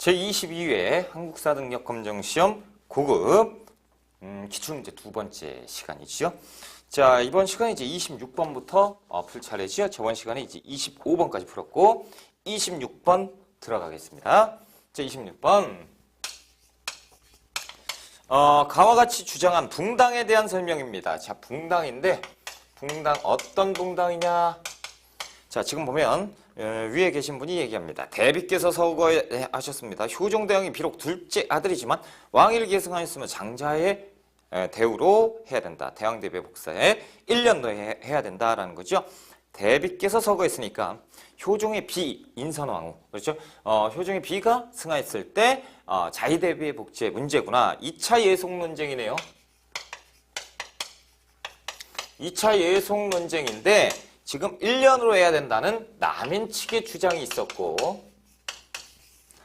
제22회 한국사능력검정시험 고급 기출문제 두 번째 시간이죠. 자, 이번 시간에 이제 26번부터 풀 차례죠. 저번 시간에 이제 25번까지 풀었고 26번 들어가겠습니다. 자, 26번. 가와 같이 주장한 붕당에 대한 설명입니다. 자, 붕당인데 붕당 어떤 붕당이냐? 자, 지금 보면 위에 계신 분이 얘기합니다. 대비께서 서거하셨습니다. 효종대왕이 비록 둘째 아들이지만 왕위를 계승하였으면 장자의 대우로 해야 된다. 대왕대비의 복사에 1년 내에 해야 된다라는 거죠. 대비께서 서거했으니까 효종의 비, 인선왕후. 그렇죠? 효종의 비가 승하했을 때 자의대비의 복제의 문제구나. 2차 예속 논쟁이네요. 2차 예속 논쟁인데 지금 1년으로 해야 된다는 남인 측의 주장이 있었고,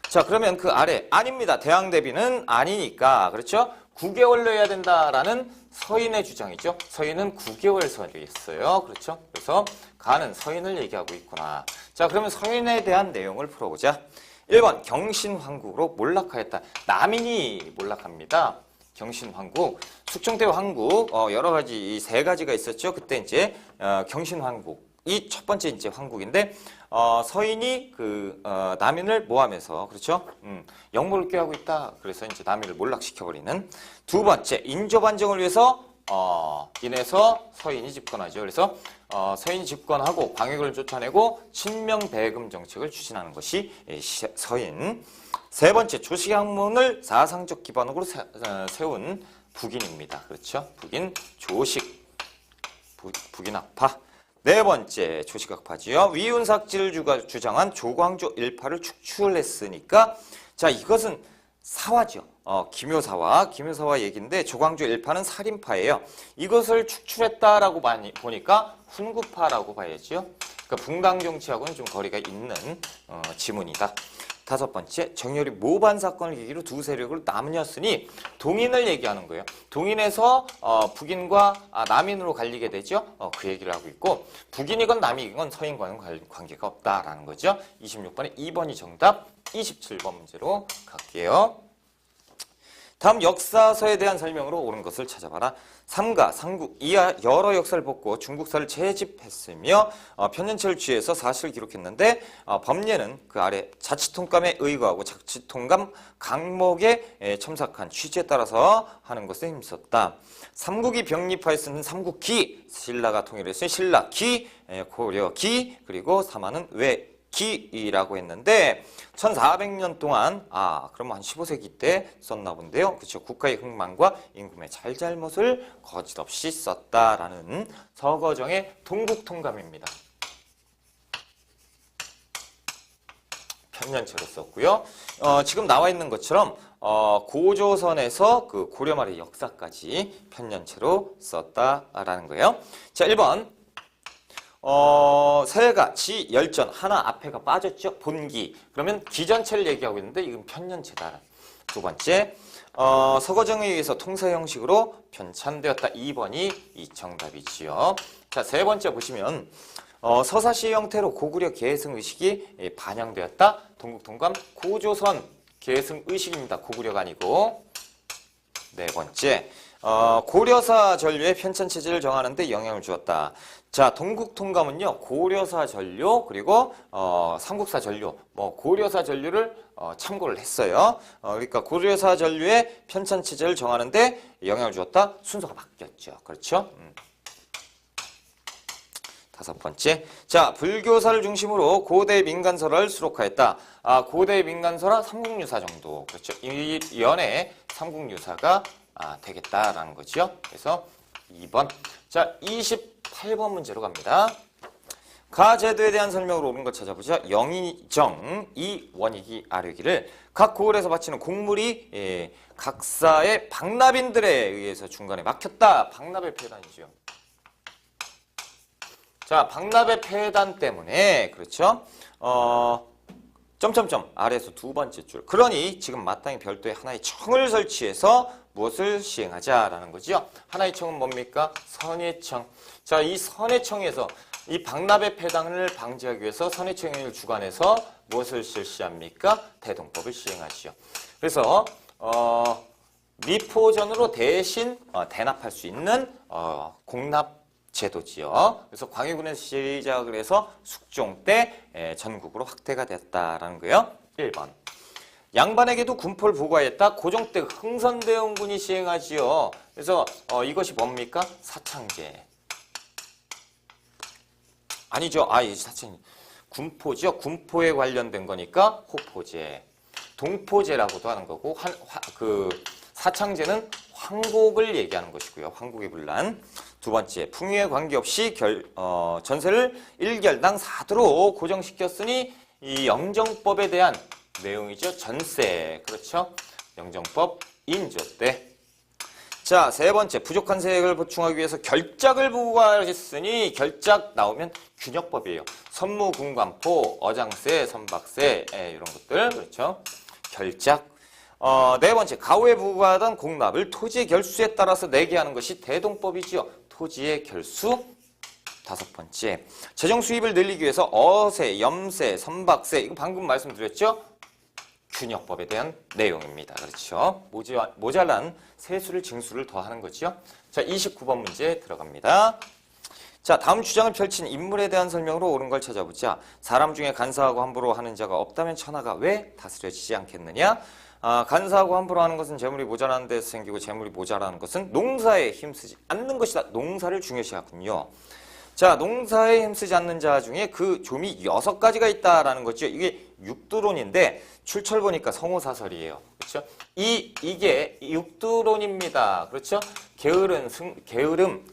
자, 그러면 그 아래 아닙니다. 대왕대비는 아니니까, 그렇죠? 9개월로 해야 된다라는 서인의 주장이죠. 서인은 9개월 설이었어요. 그렇죠? 그래서 가는 서인을 얘기하고 있구나. 자, 그러면 서인에 대한 내용을 풀어보자. 1번 경신황국으로 몰락하였다. 남인이 몰락합니다. 경신황국, 숙청대왕 황국, 여러 가지, 이 세 가지가 있었죠. 그때 이제, 경신황국. 이 첫 번째 이제 황국인데, 서인이 남인을 모함해서, 그렇죠? 역모를 꾀하고 있다. 그래서 이제 남인을 몰락시켜버리는. 두 번째, 인조반정을 위해서, 인해서 서인이 집권하죠. 그래서, 서인이 집권하고 광역을 쫓아내고 친명배금 정책을 추진하는 것이 서인. 세 번째, 조식학문을 사상적 기반으로 세운 북인입니다. 그렇죠? 북인 조식, 북인학파. 네 번째, 조식학파지요. 위운삭지를 주장한 조광조 일파를 축출했으니까, 자, 이것은 사화죠. 기묘사화 얘기인데 조광조 일파는 살인파예요. 이것을 축출했다라고 많이 보니까 훈구파라고 봐야죠. 그러니까 붕당 정치하고는 좀 거리가 있는 지문이다. 다섯 번째, 정열이 모반 사건을 계기로 두 세력을 나뉘었으니 동인을 얘기하는 거예요. 동인에서 북인과 남인으로 갈리게 되죠. 그 얘기를 하고 있고, 북인이건 남인이건 서인과는 관계가 없다라는 거죠. 26번에 2번이 정답, 27번 문제로 갈게요. 다음 역사서에 대한 설명으로 옳은 것을 찾아봐라. 삼가, 삼국, 이하 여러 역사를 벗고 중국사를 채집했으며 편년체를 취해서 사실을 기록했는데 법례는 그 아래 자치통감에 의거하고 자치통감 강목에 첨삭한 취지에 따라서 하는 것에 힘썼다. 삼국이 병립하였으면 삼국기, 신라가 통일했으니 신라기, 고려기, 그리고 사마는 기라고 했는데 1400년 동안 그러면 한 15세기 때 썼나 본데요. 그렇죠. 국가의 흥망과 임금의 잘잘못을 거짓없이 썼다라는 서거정의 동국통감입니다. 편년체로 썼고요. 지금 나와 있는 것처럼 고조선에서 그 고려 말의 역사까지 편년체로 썼다라는 거예요. 자, 1번. 세가, 지, 열전, 하나 앞에가 빠졌죠? 본기. 그러면 기전체를 얘기하고 있는데 이건 편년체다. 두 번째, 서거정에 의해서 통사 형식으로 편찬되었다. 2번이 이 정답이지요. 자, 세 번째 보시면 서사시 형태로 고구려 계승의식이 반영되었다. 동국통감 고조선 계승의식입니다. 고구려가 아니고. 네 번째, 고려사 전류의 편찬체제를 정하는 데 영향을 주었다. 자, 동국통감은요, 고려사 전류, 그리고, 삼국사 전류, 고려사 전류를, 참고를 했어요. 그러니까 고려사 전류의 편찬체제를 정하는 데 영향을 주었다. 순서가 바뀌었죠. 그렇죠? 다섯 번째. 자, 불교사를 중심으로 고대 민간설을 수록하였다. 고대 민간설은 삼국유사 정도. 그렇죠. 이 연에 삼국유사가 되겠다라는 거죠. 그래서 2번. 자, 28번 문제로 갑니다. 가제도에 대한 설명으로 옳은 것 찾아보자. 영의정, 이원익이 아뢰기를 각 고을에서 바치는 곡물이 각사의 박납인들에 의해서 중간에 막혔다. 박납의 폐단이죠. 자, 박납의 폐단 때문에, 그렇죠? 점점점 아래에서 두 번째 줄. 그러니 지금 마땅히 별도의 하나의 청을 설치해서 무엇을 시행하자라는 거죠. 하나의 청은 뭡니까? 선예청. 자, 이 선예청에서 이 박납의 폐단을 방지하기 위해서 선예청을 주관해서 무엇을 실시합니까? 대동법을 시행하지요. 그래서 미포전으로 대신 대납할 수 있는 공납 제도지요. 그래서 광해군에서 시작을 해서 숙종 때 전국으로 확대가 됐다라는 거예요. 1번. 양반에게도 군포를 부과했다. 고종 때 흥선대원군이 시행하지요. 그래서 이것이 뭡니까? 사창제. 아니죠. 이 사창 군포죠. 군포에 관련된 거니까 호포제. 동포제라고도 하는 거고 사창제는 황곡을 얘기하는 것이고요. 황곡의 분란. 두 번째, 풍요에 관계없이 전세를 1결당 4도로 고정시켰으니 이 영정법에 대한 내용이죠. 전세. 그렇죠? 영정법 인조 때. 자, 세 번째, 부족한 세액을 보충하기 위해서 결작을 부과했으니 결작 나오면 균역법이에요. 선무, 군관포, 어장세, 선박세 이런 것들. 그렇죠? 결작. 네 번째, 가오에 부과하던 공납을 토지의 결수에 따라서 내게 하는 것이 대동법이지요. 토지의 결수. 다섯 번째, 재정 수입을 늘리기 위해서 어세, 염세, 선박세 이거 방금 말씀드렸죠? 균역법에 대한 내용입니다. 그렇죠? 모자란 세수를 징수를 더하는 거죠. 자, 29번 문제 들어갑니다. 자, 다음 주장을 펼친 인물에 대한 설명으로 옳은 걸 찾아보자. 사람 중에 간사하고 함부로 하는 자가 없다면 천하가 왜 다스려지지 않겠느냐? 간사하고 함부로 하는 것은 재물이 모자라는 데서 생기고 재물이 모자라는 것은 농사에 힘쓰지 않는 것이다. 농사를 중요시하군요. 자, 농사에 힘쓰지 않는 자 중에 그 좀이 6가지가 있다라는 거죠. 이게 육두론인데 출처를 보니까 성호사설이에요. 그렇죠? 이게 육두론입니다. 그렇죠? 게으름,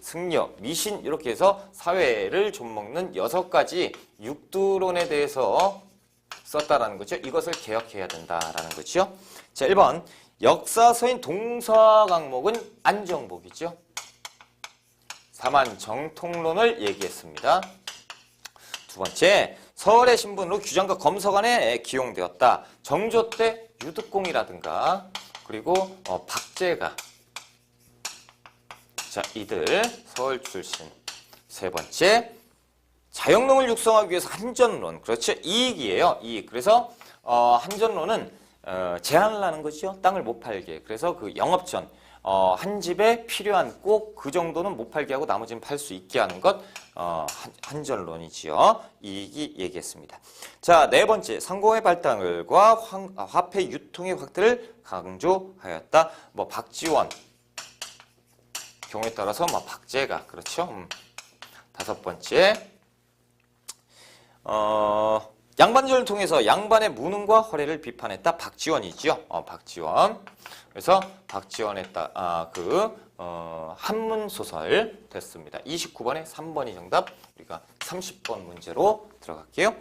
승려, 미신 이렇게 해서 사회를 좀먹는 6가지 육두론에 대해서 썼다라는 거죠. 이것을 개혁해야 된다라는 거죠. 자, 1번 역사서인 동서 강목은 안정복이죠. 4만 정통론을 얘기했습니다. 두 번째, 서울의 신분으로 규장과 검서관에 기용되었다. 정조 때 유득공이라든가 그리고 박제가 자 이들 서울 출신. 세 번째, 자영농을 육성하기 위해서 한전론. 그렇죠? 이익이에요. 이익. 그래서 한전론은 제한을 하는 거죠. 땅을 못 팔게. 그래서 그 영업전 한 집에 필요한 꼭 그 정도는 못 팔게 하고 나머지는 팔 수 있게 하는 것 한전론이지요. 이익이 얘기했습니다. 자, 네 번째, 상공의 발달과 화폐 유통의 확대를 강조하였다. 뭐 박지원 경우에 따라서 뭐 박제가 그렇죠. 다섯 번째, 양반전을 통해서 양반의 무능과 허례를 비판했다. 박지원이죠. 박지원. 그래서 박지원에 한문 소설 됐습니다. 29번에 3번이 정답. 우리가 30번 문제로 들어갈게요.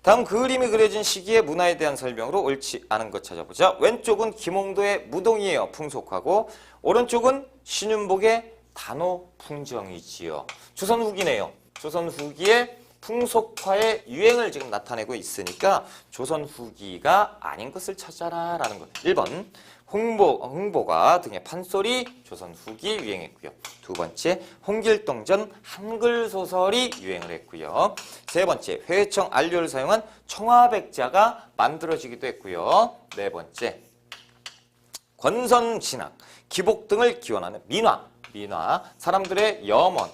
다음 그림이 그려진 시기의 문화에 대한 설명으로 옳지 않은 것 찾아보자. 왼쪽은 김홍도의 무동이에요. 풍속하고 오른쪽은 신윤복의 단오풍정이지요. 조선 후기네요. 조선 후기의 풍속화의 유행을 지금 나타내고 있으니까 조선 후기가 아닌 것을 찾아라 라는 것. 1번 흥보가 등의 판소리 조선 후기 유행했고요. 두 번째, 홍길동전 한글 소설이 유행을 했고요. 세 번째, 회청 안료를 사용한 청화백자가 만들어지기도 했고요. 네 번째, 권선진학, 기복 등을 기원하는 민화, 사람들의 염원,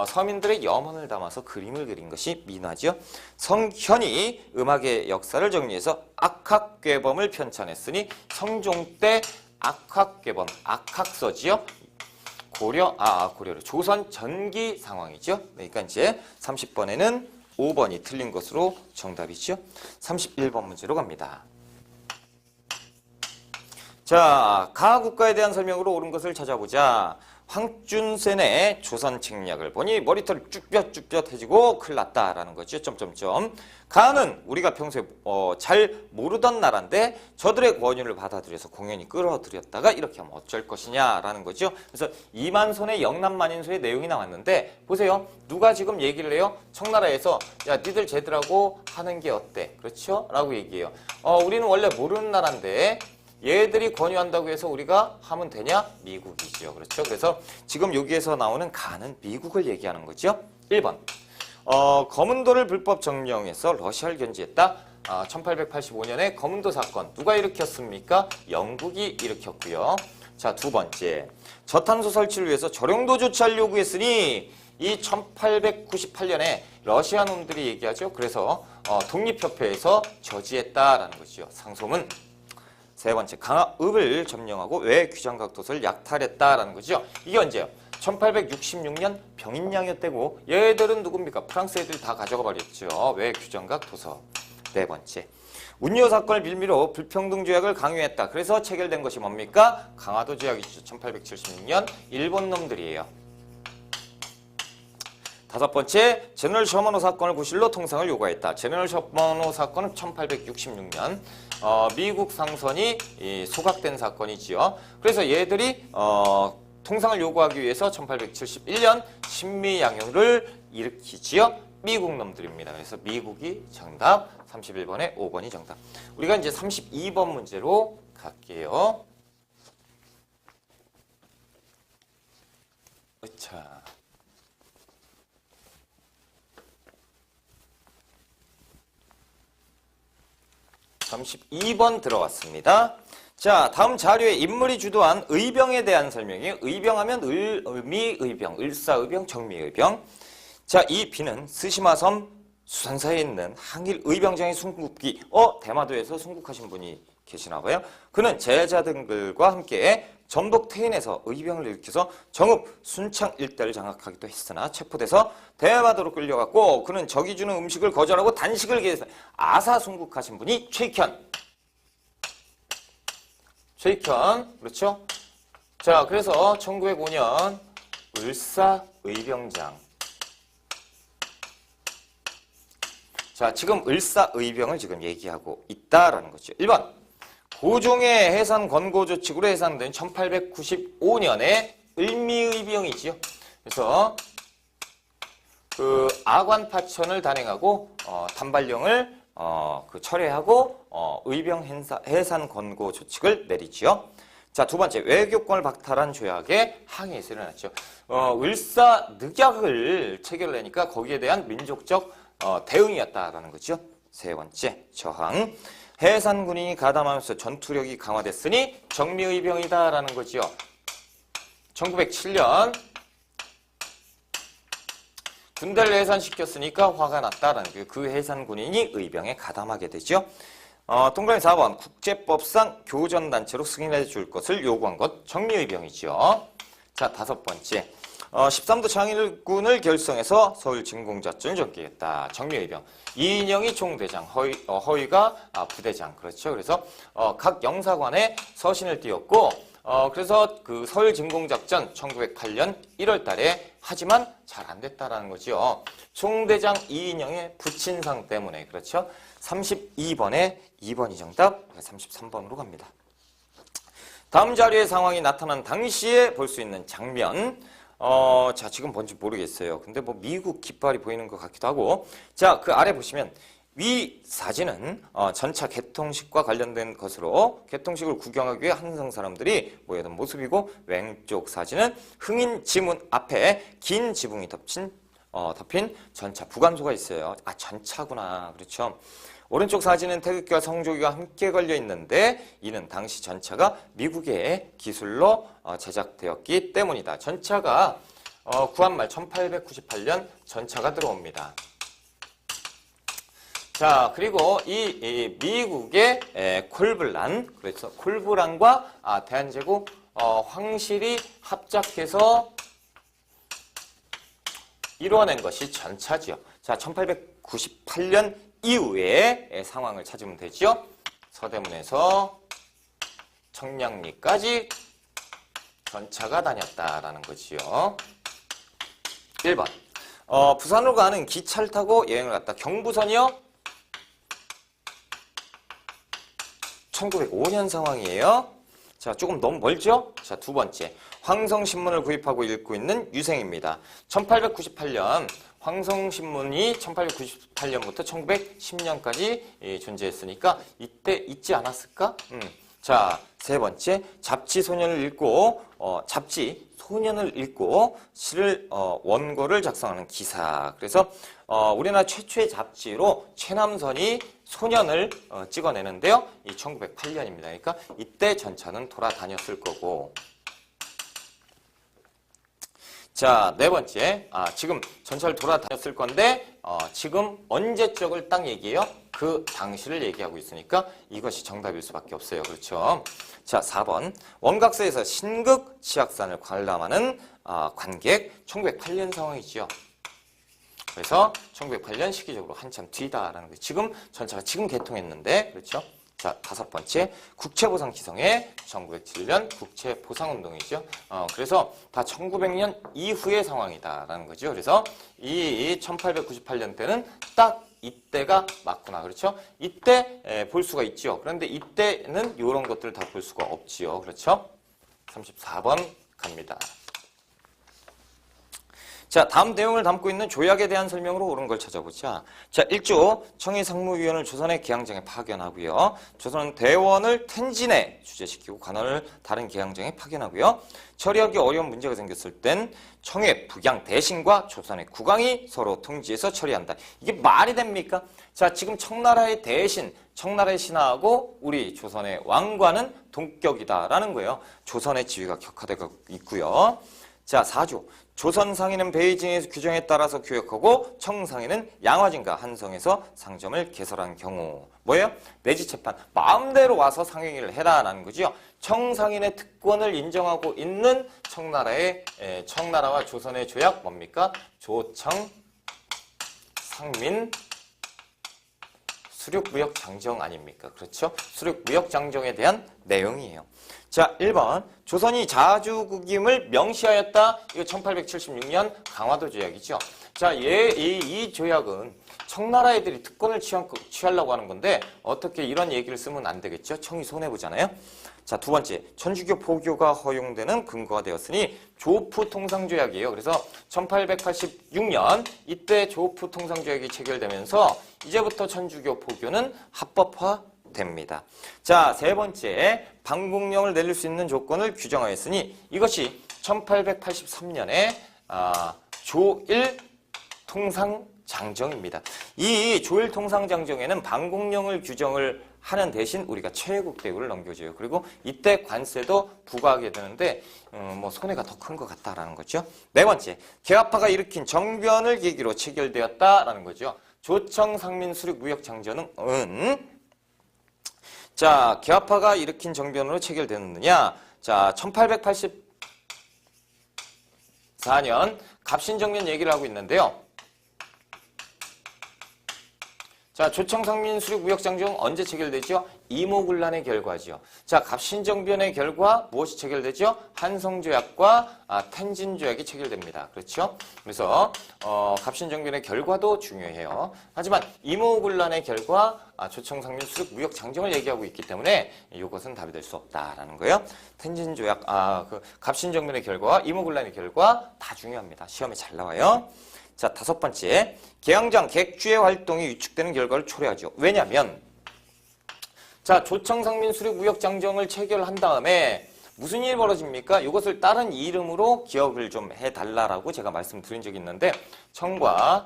서민들의 염원을 담아서 그림을 그린 것이 민화죠. 성현이 음악의 역사를 정리해서 악학괴범을 편찬했으니 성종 때 악학괴범, 악학서지요. 고려를 조선 전기 상황이죠. 그러니까 이제 30번에는 5번이 틀린 것으로 정답이죠. 31번 문제로 갑니다. 자, 가국가에 대한 설명으로 옳은 것을 찾아보자. 황준센의 조선 책략을 보니 머리털이 쭈뼛쭈뼛해지고 큰일 났다라는 거죠. 가는 우리가 평소에 잘 모르던 나라인데 저들의 권유를 받아들여서 공연히 끌어들였다가 이렇게 하면 어쩔 것이냐라는 거죠. 그래서 이만손의 영남만인소의 내용이 나왔는데 보세요. 누가 지금 얘기를 해요? 청나라에서 야 니들 쟤들하고 하는 게 어때? 그렇죠? 라고 얘기해요. 우리는 원래 모르는 나라인데 얘들이 권유한다고 해서 우리가 하면 되냐? 미국이죠. 그렇죠? 그래서 지금 여기에서 나오는 가는 미국을 얘기하는 거죠. 1번 검은도를 불법 점령해서 러시아를 견제했다. 1885년에 거문도 사건 누가 일으켰습니까? 영국이 일으켰고요. 자, 두 번째. 저탄소 설치를 위해서 저령도 조치를 요구했으니 이 1898년에 러시아 놈들이 얘기하죠. 그래서 독립협회에서 저지했다라는 것이죠. 상소문. 세 번째, 강화읍을 점령하고 외 규장각 도서를 약탈했다라는 거죠. 이게 언제요? 1866년 병인양요 때고 얘들은 누굽니까? 프랑스 애들이 다 가져가 버렸죠. 외 규장각 도서. 네 번째, 운요 사건을 빌미로 불평등 조약을 강요했다. 그래서 체결된 것이 뭡니까? 강화도 조약이죠. 1876년 일본 놈들이에요. 다섯 번째, 제너럴 셔먼호 사건을 구실로 통상을 요구했다. 제너럴 셔먼호 사건은 1866년 미국 상선이 소각된 사건이지요. 그래서 얘들이 통상을 요구하기 위해서 1871년 신미양요를 일으키지요. 미국 놈들입니다. 그래서 미국이 정답, 31번에 5번이 정답. 우리가 이제 32번 문제로 갈게요. 자. 32번 들어왔습니다. 자, 다음 자료에 인물이 주도한 의병에 대한 설명이에요. 의병하면 을미의병, 을사의병, 정미의병. 자, 이 비는 스시마섬 수산사에 있는 항일 의병장의 순국기, 대마도에서 순국하신 분이 계시나 봐요. 그는 제자들과 함께 전북 태인에서 의병을 일으켜서 정읍, 순창 일대를 장악하기도 했으나 체포돼서 대마도로 끌려갔고 그는 적이 주는 음식을 거절하고 단식을 기해서 아사순국하신 분이 최익현. 그렇죠? 자, 그래서 1905년 을사의병장. 자, 지금 을사의병을 지금 얘기하고 있다라는 거죠. 1번. 고종의 해산 권고 조칙으로 해산된 1895년에 을미의병이지요. 그래서 그 아관 파천을 단행하고 단발령을 철회하고 의병 해산 권고 조칙을 내리지요. 자, 두 번째, 외교권을 박탈한 조약에 항의에서 일어났죠. 을사늑약을 체결하니까 거기에 대한 민족적 대응이었다라는 거죠. 세 번째, 저항. 해산 군인이 가담하면서 전투력이 강화됐으니 정미의병이다라는 거지요. 1907년 군대를 해산시켰으니까 화가 났다라는 거예요. 그 해산 군인이 의병에 가담하게 되죠. 동그라미 4번, 국제법상 교전단체로 승인해 줄 것을 요구한 것 정미의병이죠. 자, 다섯 번째, 13도 창일군을 결성해서 서울 진공작전을 전개했다. 정미의병. 이인영이 총대장, 허위가 부대장. 그렇죠. 그래서 각 영사관에 서신을 띄웠고 그래서 그 서울 진공작전 1908년 1월 달에 하지만 잘 안 됐다라는 거죠. 총대장 이인영의 부친상 때문에. 그렇죠. 32번에 2번이 정답, 33번으로 갑니다. 다음 자료의 상황이 나타난 당시에 볼 수 있는 장면. 자, 지금 뭔지 모르겠어요. 근데 뭐 미국 깃발이 보이는 것 같기도 하고. 자, 그 아래 보시면 위 사진은 전차 개통식과 관련된 것으로 개통식을 구경하기 위해 한성 사람들이 모여든 모습이고, 왼쪽 사진은 흥인 지문 앞에 긴 지붕이 덮인 전차 부관소가 있어요. 아, 전차구나. 그렇죠. 오른쪽 사진은 태극기와 성조기가 함께 걸려 있는데 이는 당시 전차가 미국의 기술로 제작되었기 때문이다. 전차가 구한말 1898년 전차가 들어옵니다. 자, 그리고 이 미국의 콜블란, 그래서 콜브란과 대한제국 황실이 합작해서 이루어낸 것이 전차지요. 자, 1898년 이후의 상황을 찾으면 되죠. 서대문에서 청량리까지 전차가 다녔다라는 거지요. 1번. 부산으로 가는 기차를 타고 여행을 갔다. 경부선이요. 1905년 상황이에요. 자, 조금 너무 멀죠? 자, 두 번째. 황성신문을 구입하고 읽고 있는 유생입니다. 1898년 황성신문이 1898년부터 1910년까지 존재했으니까 이때 있지 않았을까? 자, 세 번째, 잡지 소년을 읽고 시를 원고를 작성하는 기사. 그래서 우리나라 최초의 잡지로 최남선이 소년을 찍어내는데요. 이 1908년입니다. 그러니까 이때 전차는 돌아다녔을 거고. 자, 네 번째. 지금 전차를 돌아다녔을 건데 지금 언제적을 딱 얘기해요? 그 당시를 얘기하고 있으니까 이것이 정답일 수밖에 없어요. 그렇죠? 자, 4번. 원각서에서 신극 치악산을 관람하는 관객 1908년 상황이지요. 그래서 1908년 시기적으로 한참 뒤다라는 거예요. 지금 전차가 지금 개통했는데 그렇죠? 자, 5번째. 국채보상 기성의 1907년 국채보상운동이죠. 그래서 다 1900년 이후의 상황이다라는 거죠. 그래서 이 1898년 때는 딱 이때가 맞구나. 그렇죠? 이때 볼 수가 있죠. 그런데 이때는 이런 것들을 다 볼 수가 없지요. 그렇죠? 34번 갑니다. 자, 다음 내용을 담고 있는 조약에 대한 설명으로 옳은 걸 찾아보자. 자, 1조 청해상무위원을 조선의 계양장에 파견하고요. 조선은 대원을 텐진에 주재시키고 관원을 다른 계양장에 파견하고요. 처리하기 어려운 문제가 생겼을 땐 청해 북양 대신과 조선의 국왕이 서로 통지해서 처리한다. 이게 말이 됩니까? 자, 지금 청나라의 대신, 청나라의 신하하고 우리 조선의 왕과는 동격이다라는 거예요. 조선의 지위가 격화되고 있고요. 자, 4조. 조선 상인은 베이징에서 규정에 따라서 교역하고 청상인은 양화진과 한성에서 상점을 개설한 경우. 뭐예요? 내지재판. 마음대로 와서 상행위를 해라라는 거죠. 청상인의 특권을 인정하고 있는 청나라와 조선의 조약 뭡니까? 조청 상민 수륙무역장정 아닙니까? 그렇죠? 수륙무역장정에 대한 내용이에요. 자, 1번. 조선이 자주국임을 명시하였다. 이거 1876년 강화도 조약이죠. 자, 이 조약은 청나라 애들이 특권을 취하려고 하는 건데 어떻게 이런 얘기를 쓰면 안 되겠죠? 청이 손해보잖아요. 자, 2번째. 천주교 포교가 허용되는 근거가 되었으니 조프 통상조약이에요. 그래서 1886년 이때 조프 통상조약이 체결되면서 이제부터 천주교 포교는 합법화됩니다. 자, 3번째. 방북령을 내릴 수 있는 조건을 규정하였으니 이것이 1883년에 조일 통상장정입니다. 이 조일 통상장정에는 방북령을 규정을 하는 대신 우리가 최애국 대우를 넘겨줘요. 그리고 이때 관세도 부과하게 되는데 뭐 손해가 더 큰 것 같다라는 거죠. 4번째, 개화파가 일으킨 정변을 계기로 체결되었다라는 거죠. 조청상민수륙무역장정은 자, 개화파가 일으킨 정변으로 체결되느냐? 자, 1884년 갑신정변 얘기를 하고 있는데요. 자, 조청상민 수륙무역장정 언제 체결되죠? 이모군란의 결과죠. 자, 갑신정변의 결과 무엇이 체결되죠? 한성조약과 텐진조약이 체결됩니다. 그렇죠? 그래서 갑신정변의 결과도 중요해요. 하지만 이모군란의 결과 조청상민 수륙무역장정을 얘기하고 있기 때문에 이것은 답이 될 수 없다라는 거예요. 텐진조약, 그 갑신정변의 결과와 이모군란의 결과 다 중요합니다. 시험에 잘 나와요. 자, 5번째. 계양장 객주의 활동이 위축되는 결과를 초래하죠. 왜냐하면 자, 조청상민 수륙무역장정을 체결한 다음에 무슨 일이 벌어집니까? 이것을 다른 이름으로 기억을 좀 해달라고 제가 말씀드린 적이 있는데 청과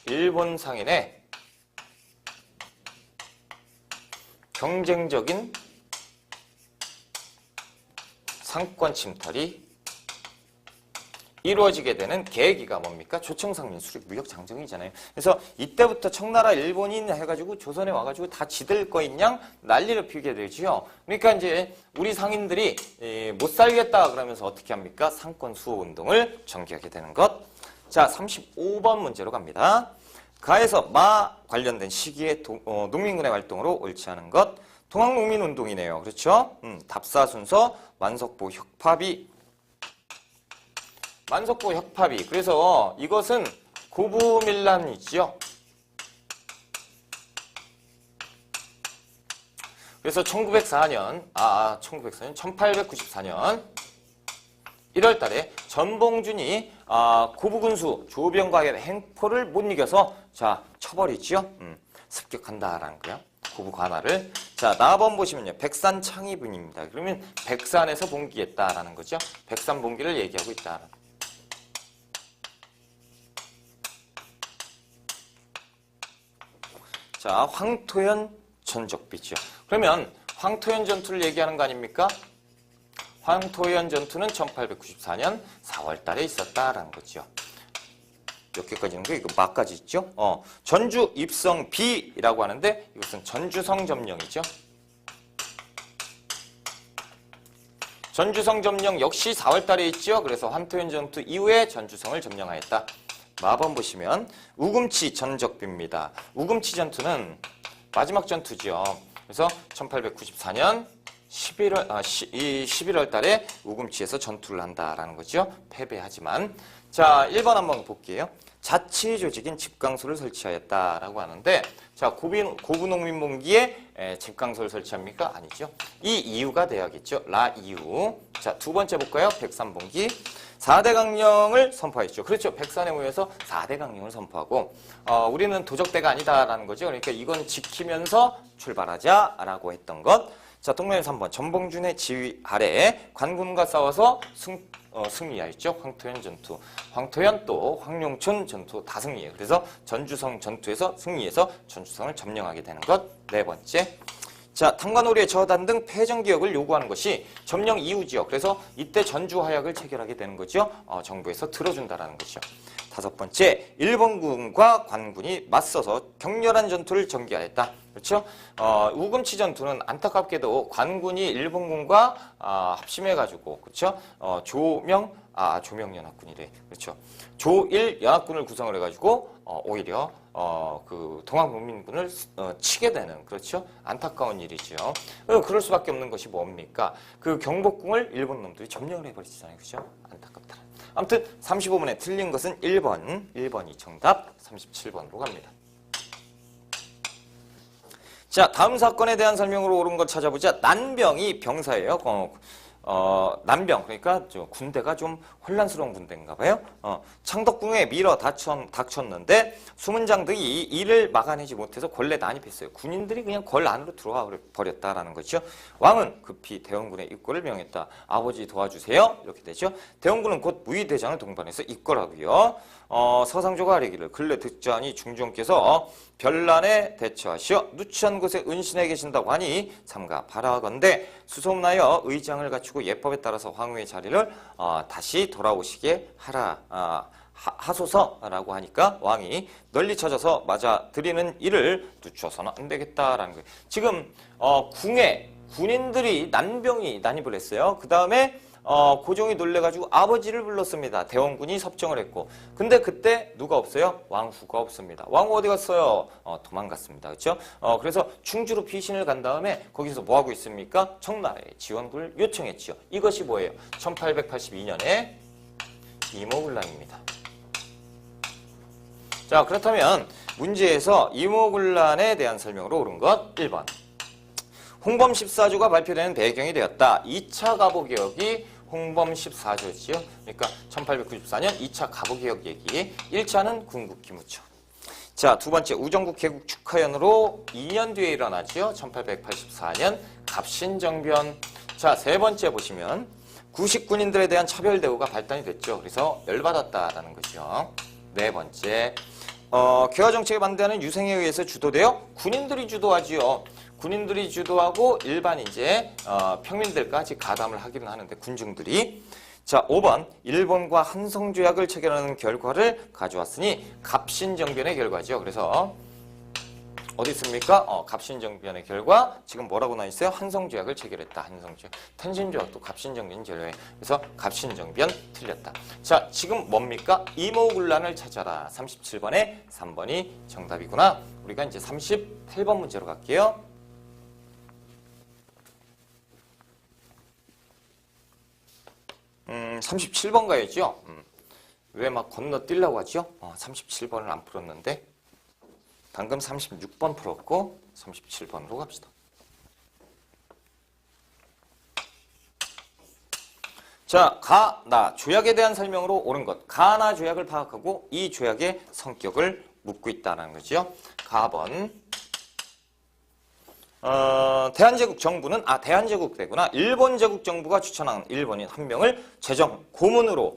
일본 상인의 경쟁적인 상권 침탈이 이루어지게 되는 계기가 뭡니까? 조청상민 수륙무역장정이잖아요. 그래서 이때부터 청나라 일본인 해가지고 조선에 와가지고 다 지들 거인 양 난리를 피우게 되죠. 그러니까 이제 우리 상인들이 못 살겠다 그러면서 어떻게 합니까? 상권 수호 운동을 전개하게 되는 것. 자, 35번 문제로 갑니다. 가에서 마 관련된 시기에 농민군의 활동으로 옳지 않은 것. 통학농민운동이네요. 그렇죠? 답사 순서 만석보 혁파비. 만석보 혁파비. 그래서 이것은 고부밀란이지요. 그래서 1894년 1월 달에 전봉준이 고부군수 조병과의 행포를 못 이겨서 자, 처벌이지요. 습격한다라는 거예요. 고부 관할을. 자, 나번 보시면요. 백산 창의분입니다. 그러면 백산에서 봉기했다라는 거죠. 백산 봉기를 얘기하고 있다. 자, 황토현 전적비죠. 그러면 황토현 전투를 얘기하는 거 아닙니까? 황토현 전투는 1894년 4월 달에 있었다라는 거죠. 몇 개까지 있는 거예요? 이거 막까지 있죠? 전주 입성 B라고 하는데 이것은 전주성 점령이죠. 전주성 점령 역시 4월 달에 있죠. 그래서 황토현 전투 이후에 전주성을 점령하였다. 마번 보시면 우금치 전적비입니다. 우금치 전투는 마지막 전투죠. 그래서 1894년 11월 달에 우금치에서 전투를 한다라는 거죠. 패배하지만. 자, 1번 한번 볼게요. 자치 조직인 집강소를 설치하였다라고 하는데, 자, 고부농민봉기에 집강소를 설치합니까? 아니죠. 이 이유가 돼야겠죠. 라 이유. 자, 두 번째 볼까요? 백산봉기. 4대 강령을 선포했죠. 그렇죠. 백산에 모여서 4대 강령을 선포하고, 우리는 도적대가 아니다라는 거죠. 그러니까 이건 지키면서 출발하자라고 했던 것. 자, 동면에서 3번. 전봉준의 지휘 아래 관군과 싸워서 승리하였죠. 황토현 전투. 황토현 또 황룡촌 전투 다 승리해요. 그래서 전주성 전투에서 승리해서 전주성을 점령하게 되는 것. 네 번째. 자, 탄관오리에 저단 등 패전개혁을 요구하는 것이 점령 이후지요. 그래서 이때 전주화약을 체결하게 되는 거죠. 정부에서 들어준다라는 거죠. 다섯 번째, 일본군과 관군이 맞서서 격렬한 전투를 전개하였다. 그렇죠? 우금치 전투는 안타깝게도 관군이 일본군과 합심해가지고, 그렇죠? 조명연합군이래. 그렇죠? 조일 연합군을 구성을 해가지고 오히려 그 동학농민군을 치게 되는, 그렇죠? 안타까운 일이죠. 그럴 수밖에 없는 것이 뭡니까? 그 경복궁을 일본 놈들이 점령을 해버리잖아요. 그렇죠? 안타깝다. 아무튼 35번에 틀린 것은 1번이 정답. 37번으로 갑니다. 자, 다음 사건에 대한 설명으로 옳은 것 찾아보자. 난병이 병사예요. 난병, 그러니까 군대가 좀 혼란스러운 군대인가 봐요. 창덕궁에 밀어 닥쳤는데 수문장들이 이를 막아내지 못해서 궐에 난입했어요. 군인들이 그냥 궐 안으로 들어와 버렸다라는 거죠. 왕은 급히 대원군의 입궐을 명했다. 아버지 도와주세요. 이렇게 되죠. 대원군은 곧 무의대장을 동반해서 입궐하고요. 서상조가 아뢰기를 근래 듣자니 중종께서 별난에 대처하시어 누추한 곳에 은신해 계신다고 하니 삼가 바라건대 수소문하여 의장을 갖추고 예법에 따라서 황후의 자리를 다시 돌아오시게 하소서라고 하니까 왕이 널리 찾아서 맞아들이는 일을 늦춰서는 안 되겠다라는 거예요. 지금 궁에 군인들이 난병이 난입을 했어요. 그 다음에 고종이 놀래가지고 아버지를 불렀습니다. 대원군이 섭정을 했고. 근데 그때 누가 없어요? 왕후가 없습니다. 왕후 어디 갔어요? 도망갔습니다. 그렇죠? 그래서 충주로 피신을 간 다음에 거기서 뭐 하고 있습니까? 청나라에 지원군을 요청했지요. 이것이 뭐예요? 1882년에 이모군란입니다. 자, 그렇다면 문제에서 이모군란에 대한 설명으로 옳은 것 1번. 홍범 14조가 발표되는 배경이 되었다. 2차 가보개혁이 홍범 14조지요. 그러니까 1894년 2차 가보개혁 얘기. 1차는 군국기무처. 자, 두 번째 우정국 개국 축하연으로 2년 뒤에 일어나죠. 1884년 갑신정변. 자, 세 번째 보시면 구식군인들에 대한 차별 대우가 발단이 됐죠. 그래서 열받았다라는 거죠. 네 번째, 개화 정책에 반대하는 유생에 의해서 주도되어 군인들이 주도하지요. 군인들이 주도하고 일반 이제 평민들까지 가담을 하기는 하는데 군중들이. 자, 5번 일본과 한성조약을 체결하는 결과를 가져왔으니 갑신정변의 결과죠. 그래서 어디 있습니까? 갑신정변의 결과 지금 뭐라고 나와 있어요? 한성조약을 체결했다. 한성조약. 텐신조약도 갑신정변 결과에. 그래서 갑신정변 틀렸다. 자, 지금 뭡니까? 이모군란을 찾아라. 37번에 3번이 정답이구나. 우리가 이제 38번 문제로 갈게요. 37번 가야죠. 왜 막 건너뛰려고 하죠? 37번을 안 풀었는데 방금 36번 풀었고 37번으로 갑시다. 자, 가나 조약에 대한 설명으로 옳은 것. 가나 조약을 파악하고 이 조약의 성격을 묻고 있다는 거죠. 가번. 대한제국 정부는 대한제국대구나. 일본 제국 정부가 추천한 일본인 한 명을 재정 고문으로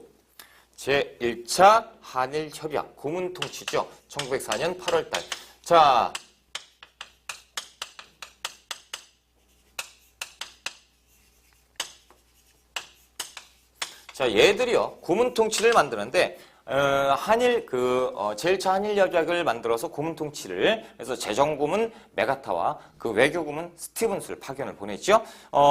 제1차 한일협약 고문 통치죠. 1904년 8월달. 자, 자, 얘들이요. 고문 통치를 만드는데 한일 제1차 한일 협약을 만들어서 고문 통치를 그래서 재정고문 메가타와 그 외교고문 스티븐스를 파견을 보냈죠.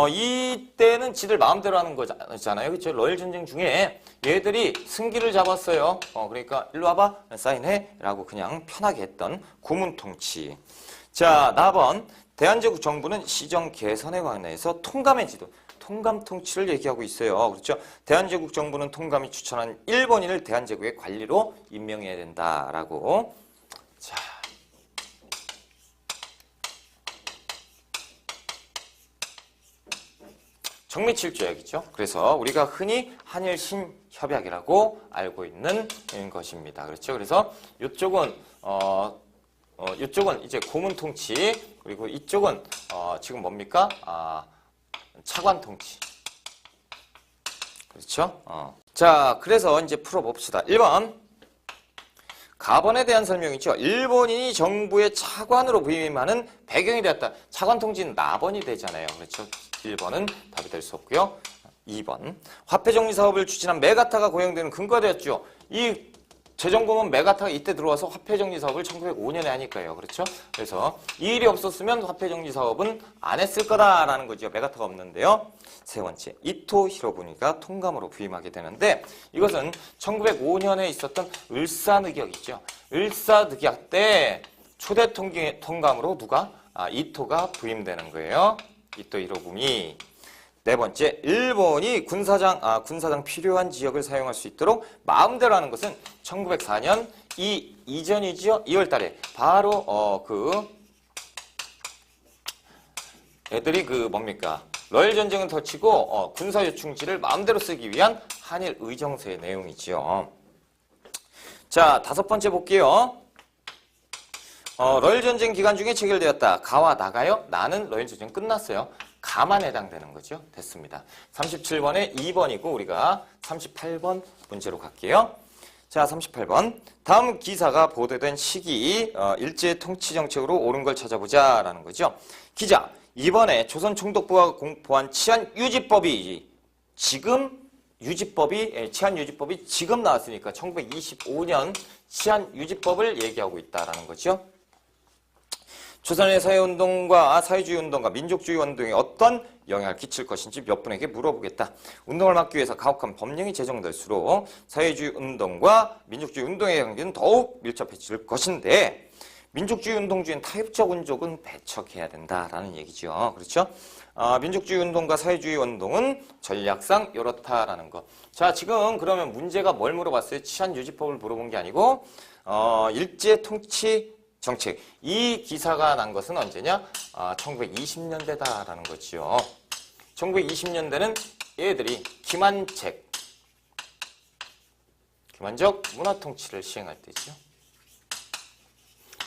이때는 지들 마음대로 하는 거잖아요. 그렇죠? 러일 전쟁 중에 얘들이 승기를 잡았어요. 그러니까 일로 와봐 사인해라고 그냥 편하게 했던 고문 통치. 자, 4번 대한제국 정부는 시정 개선에 관해서 통감의 지도. 통감 통치를 얘기하고 있어요. 그렇죠? 대한제국 정부는 통감이 추천한 일본인을 대한제국의 관리로 임명해야 된다라고. 자, 정미칠조약이죠. 그래서 우리가 흔히 한일 신협약이라고 알고 있는 것입니다. 그렇죠? 그래서 이쪽은 이쪽은 이제 고문 통치 그리고 이쪽은 지금 뭡니까? 차관 통치. 그렇죠? 자, 그래서 이제 풀어봅시다. 1번. 가번에 대한 설명이죠. 일본인이 정부의 차관으로 부임하는 배경이 되었다. 차관 통치는 나번이 되잖아요. 그렇죠? 1번은 답이 될 수 없고요. 2번. 화폐 정리 사업을 추진한 메가타가 고용되는 근거가 되었죠. 이 재정고문 메가타가 이때 들어와서 화폐정리 사업을 1905년에 하니까요. 그렇죠? 그래서 이 일이 없었으면 화폐정리 사업은 안 했을 거다라는 거죠. 메가타가 없는데요. 세 번째, 이토 히로부미가 통감으로 부임하게 되는데 이것은 1905년에 있었던 을사늑약이죠. 을사늑약 때 초대 통감으로 누가? 이토가 부임되는 거예요. 이토 히로부미. 네 번째, 일본이 군사장 필요한 지역을 사용할 수 있도록 마음대로 하는 것은 1904년 이전이죠. 2월 달에 바로 애들이 뭡니까? 러일 전쟁은 덧치고 군사 요충지를 마음대로 쓰기 위한 한일 의정서의 내용이죠. 자, 5번째 볼게요. 러일 전쟁 기간 중에 체결되었다. 가와 나가요? 나는 러일 전쟁 끝났어요. 가만 해당되는 거죠. 됐습니다. 37번에 2번이고 우리가 38번 문제로 갈게요. 자, 38번. 다음 기사가 보도된 시기 일제 통치 정책으로 옳은 걸 찾아보자라는 거죠. 기자, 이번에 조선 총독부가 공포한 치안유지법이 치안 유지법이 지금 나왔으니까 1925년 치안유지법을 얘기하고 있다라는 거죠. 조선의 사회운동과 사회주의 운동과 민족주의 운동에 어떤 영향을 끼칠 것인지 몇 분에게 물어보겠다. 운동을 막기 위해서 가혹한 법령이 제정될수록 사회주의 운동과 민족주의 운동의 관계는 더욱 밀접해질 것인데 민족주의 운동 중엔 타협적 운동은 배척해야 된다라는 얘기죠. 그렇죠? 민족주의 운동과 사회주의 운동은 전략상 이렇다라는 거. 자, 지금 그러면 문제가 뭘 물어봤어요? 치안유지법을 물어본 게 아니고 일제 통치 정책. 이 기사가 난 것은 언제냐? 1920년대다라는 거죠. 1920년대는 얘들이 기만적 문화 통치를 시행할 때죠.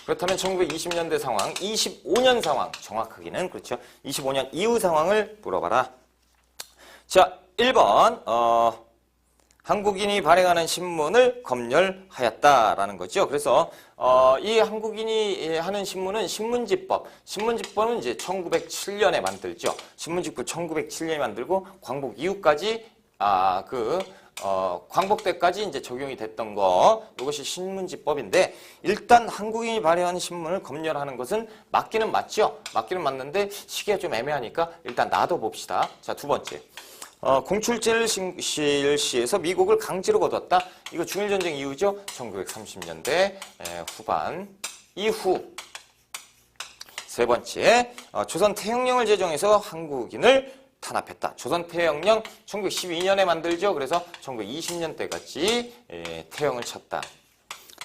그렇다면 1920년대 상황, 25년 상황, 정확하게는 그렇죠. 25년 이후 상황을 물어봐라. 자, 1번 한국인이 발행하는 신문을 검열하였다라는 거죠. 그래서 이 한국인이 하는 신문은 신문지법은 이제 1907년에 만들죠. 신문지법 1907년에 만들고 광복 이후까지 광복 때까지 이제 적용이 됐던 거, 이것이 신문지법인데 일단 한국인이 발행하는 신문을 검열하는 것은 맞기는 맞죠. 맞기는 맞는데 시기가 좀 애매하니까 일단 놔둬봅시다. 자, 두 번째. 공출제를 실시해서 미국을 강제로 거뒀다. 이거 중일전쟁 이후죠. 1930년대 후반 이후. 세 번째, 조선 태형령을 제정해서 한국인을 탄압했다. 조선 태형령 1912년에 만들죠. 그래서 1920년대까지 태형을 쳤다.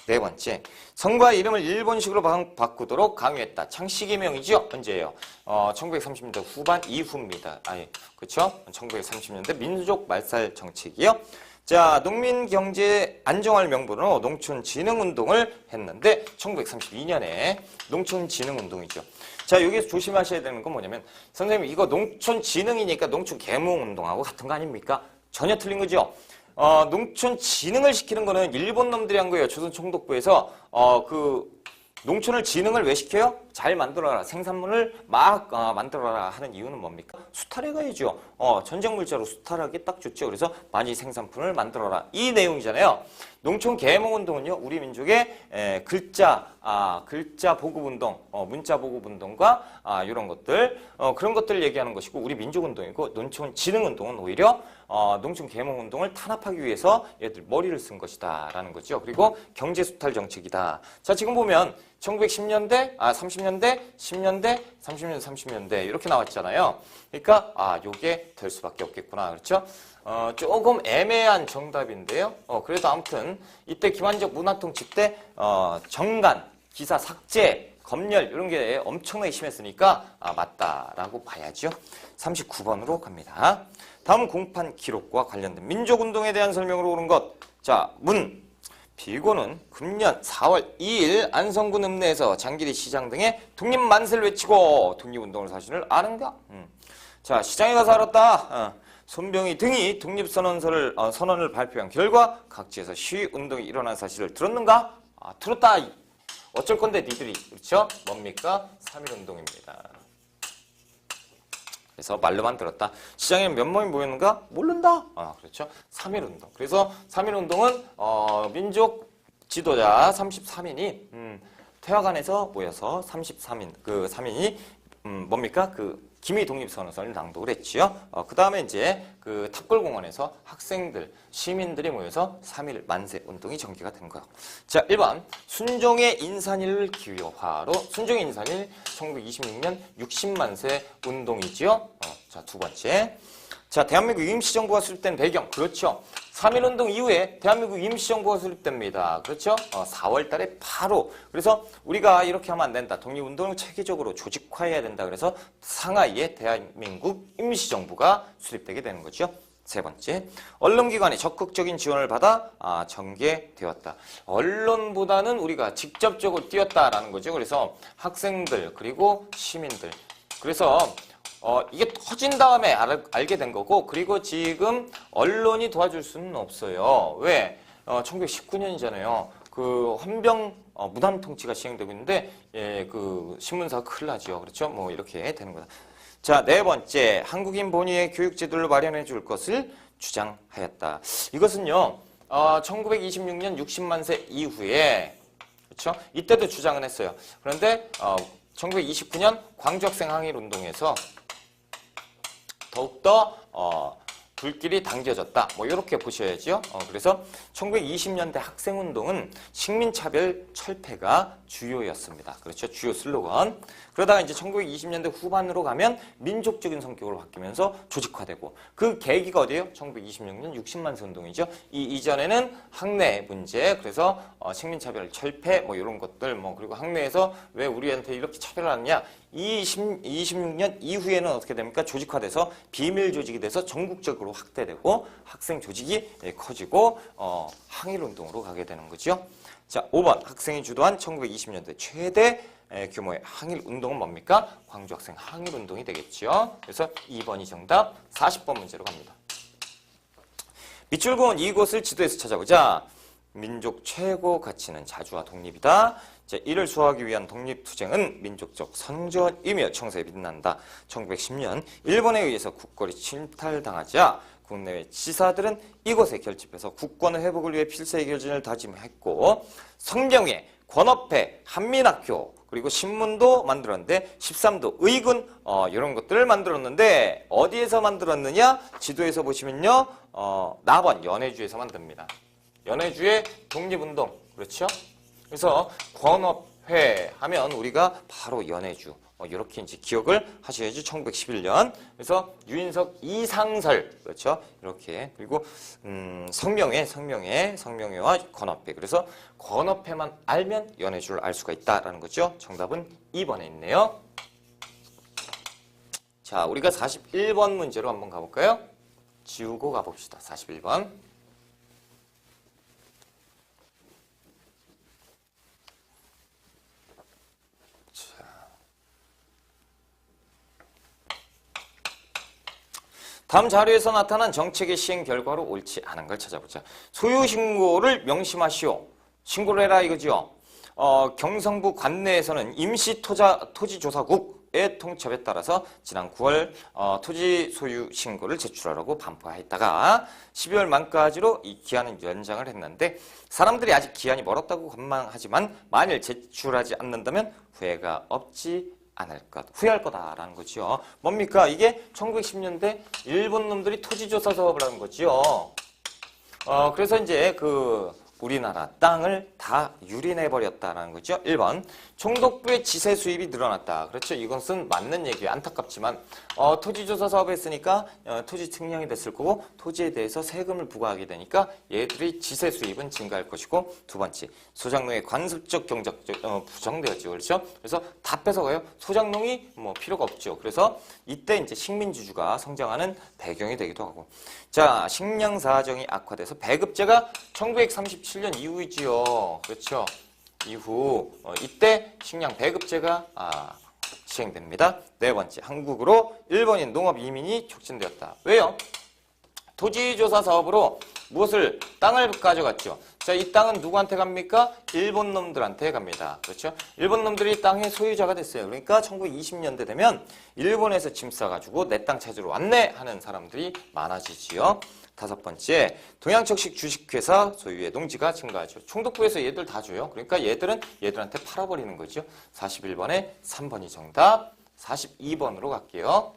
네 번째, 성과 이름을 일본식으로 바꾸도록 강요했다. 창씨개명이죠. 언제예요? 1930년대 후반 이후입니다. 그렇죠? 1930년대 민족 말살 정책이요. 자, 농민 경제 안정화를 명분으로 농촌진흥운동을 했는데 1932년에 농촌진흥운동이죠. 자, 여기서 조심하셔야 되는 건 뭐냐면 선생님 이거 농촌진흥이니까 농촌계몽운동하고 같은 거 아닙니까? 전혀 틀린 거죠. 농촌 진흥을 시키는 거는 일본 놈들이 한 거예요. 조선 총독부에서 농촌을 진흥을 왜 시켜요? 잘 만들어라. 생산물을 막 만들어라 하는 이유는 뭡니까? 수탈해 가야죠. 전쟁 물자로 수탈하기 딱 좋죠. 그래서 많이 생산품을 만들어라. 이 내용이잖아요. 농촌 계몽운동은요, 우리 민족의 글자 보급운동, 문자 보급운동과 이런 것들, 그런 것들을 얘기하는 것이고, 우리 민족운동이고, 농촌 진흥운동은 오히려 농촌 계몽운동을 탄압하기 위해서 얘들 머리를 쓴 것이다 라는 거죠. 그리고 경제수탈 정책이다. 자, 지금 보면 1910년대, 30년대, 10년대, 30년대, 30년대 이렇게 나왔잖아요. 그러니까 요게 될 수밖에 없겠구나. 그렇죠? 조금 애매한 정답인데요. 그래도 아무튼 이때 김한적 문화통치 때 정간, 기사 삭제, 검열 이런 게 엄청나게 심했으니까 맞다라고 봐야죠. 39번으로 갑니다. 다음 공판 기록과 관련된 민족운동에 대한 설명으로 오는 것. 자, 문. 비고는 금년 4월 2일 안성군 읍내에서 장기리 시장 등의 독립만세를 외치고 독립운동을 사실을 아는가? 자, 시장에 가서 알았다. 손병희 등이 독립선언을 발표한 결과 각지에서 시위운동이 일어난 사실을 들었는가? 들었다. 어쩔 건데 니들이. 그렇죠? 뭡니까? 3.1운동입니다. 그래서 말로만 들었다. 시장에는 몇 명이 모였는가? 모른다. 그렇죠. 3.1운동. 그래서 3.1운동은 민족 지도자 33인이 태화관에서 모여서 33인 그 3인이 뭡니까? 그 기미 독립선언을 낭독을 했지요. 그 다음에 이제 그 탑골공원에서 학생들, 시민들이 모여서 3.1 만세 운동이 전개가 된 거예요. 자, 1번 순종의 인산일 기여화로 순종의 인산일 1926년 60만세 운동이지요. 자, 두 번째. 자, 대한민국 임시정부가 수립된 배경. 그렇죠. 3.1운동 이후에 대한민국 임시정부가 수립됩니다. 그렇죠? 4월 달에 바로. 그래서 우리가 이렇게 하면 안 된다. 독립운동을 체계적으로 조직화해야 된다. 그래서 상하이에 대한민국 임시정부가 수립되게 되는 거죠. 세 번째, 언론기관의 적극적인 지원을 받아 전개되었다. 언론보다는 우리가 직접적으로 뛰었다라는 거죠. 그래서 학생들 그리고 시민들. 그래서 이게 터진 다음에 알게 된 거고, 그리고 지금 언론이 도와줄 수는 없어요. 왜? 1919년이잖아요. 그 헌병 무단 통치가 시행되고 있는데, 그 신문사가 큰일 나죠. 그렇죠? 뭐 이렇게 되는 거다. 자, 네 번째, 한국인 본위의 교육 제도를 마련해 줄 것을 주장하였다. 이것은요, 1926년 60만세 이후에, 그렇죠? 이때도 주장은 했어요. 그런데 1929년 광주학생 항일운동에서 더욱더 불길이 당겨졌다. 뭐 이렇게 보셔야죠. 그래서 1920년대 학생운동은 식민차별 철폐가 주요였습니다. 그렇죠. 주요 슬로건. 그러다가 이제 1920년대 후반으로 가면 민족적인 성격으로 바뀌면서 조직화되고, 그 계기가 어디예요? 1926년 60만세 운동이죠. 이전에는 학내 문제, 그래서 식민차별 철폐 뭐 이런 것들, 뭐 그리고 학내에서 왜 우리한테 이렇게 차별하느냐. 26년 이후에는 어떻게 됩니까? 조직화돼서 비밀 조직이 돼서 전국적으로 확대되고 학생 조직이 커지고 항일운동으로 가게 되는 거죠. 자, 5번 학생이 주도한 1920년대 최대 규모의 항일운동은 뭡니까? 광주학생 항일운동이 되겠죠. 그래서 2번이 정답. 40번 문제로 갑니다. 밑줄 그은 이곳을 지도에서 찾아보자. 민족 최고 가치는 자주와 독립이다. 자, 이를 수호하기 위한 독립투쟁은 민족적 선전이며 청사에 빛난다. 1910년 일본에 의해서 국권이 침탈당하자 국내외 지사들은 이곳에 결집해서 국권의 회복을 위해 필사의 결진을 다짐했고, 성경회, 권업회, 한민학교, 그리고 신문도 만들었는데 13도 의군 이런 것들을 만들었는데 어디에서 만들었느냐? 지도에서 보시면요. 나번 연해주에서 만듭니다. 연해주의 독립운동. 그렇죠? 그래서 권업회 하면 우리가 바로 연해주. 이렇게 이제 기억을 하셔야지. 1911년. 그래서 유인석, 이상설. 그렇죠? 이렇게. 그리고 성명회와 권업회. 그래서 권업회만 알면 연해주를 알 수가 있다라는 거죠. 정답은 2번에 있네요. 자, 우리가 41번 문제로 한번 가볼까요? 지우고 가봅시다. 41번. 다음 자료에서 나타난 정책의 시행 결과로 옳지 않은 걸 찾아보자. 소유 신고를 명심하시오. 신고를 해라 이거죠. 경성부 관내에서는 토지조사국의 통첩에 따라서 지난 9월 토지 소유 신고를 제출하라고 반포했다가 12월 말까지로 이 기한을 연장을 했는데 사람들이 아직 기한이 멀었다고 관망하지만 만일 제출하지 않는다면 후회가 없지 않을 것, 후회할 거다라는 거죠. 뭡니까? 이게 1910년대 일본 놈들이 토지조사 사업을 한 거죠. 그래서 이제 우리나라 땅을 다 유린해버렸다라는 거죠. 1번, 총독부의 지세 수입이 늘어났다. 그렇죠. 이것은 맞는 얘기예요. 안타깝지만 토지조사 사업을 했으니까 토지 측량이 됐을 거고 토지에 대해서 세금을 부과하게 되니까 얘들의 지세 수입은 증가할 것이고 두 번째, 소장농의 관습적 경작적 부정되었죠. 그렇죠. 그래서 다 뺏어가요. 소장농이 뭐 필요가 없죠. 그래서 이때 이제 식민지주가 성장하는 배경이 되기도 하고 자, 식량 사정이 악화돼서 배급제가 1937년 이후이지요. 그렇죠. 이후 이때 식량 배급제가 시행됩니다. 네 번째, 한국으로 일본인 농업 이민이 촉진되었다. 왜요? 토지조사 사업으로 무엇을 땅을 가져갔죠. 자, 이 땅은 누구한테 갑니까? 일본 놈들한테 갑니다. 그렇죠? 일본 놈들이 땅의 소유자가 됐어요. 그러니까 1920년대 되면 일본에서 짐 싸가지고 내 땅 찾으러 왔네 하는 사람들이 많아지지요. 다섯 번째, 동양척식 주식회사 소유의 농지가 증가하죠. 총독부에서 얘들 다 줘요. 그러니까 얘들은 얘들한테 팔아버리는 거죠. 41번에 3번이 정답, 42번으로 갈게요.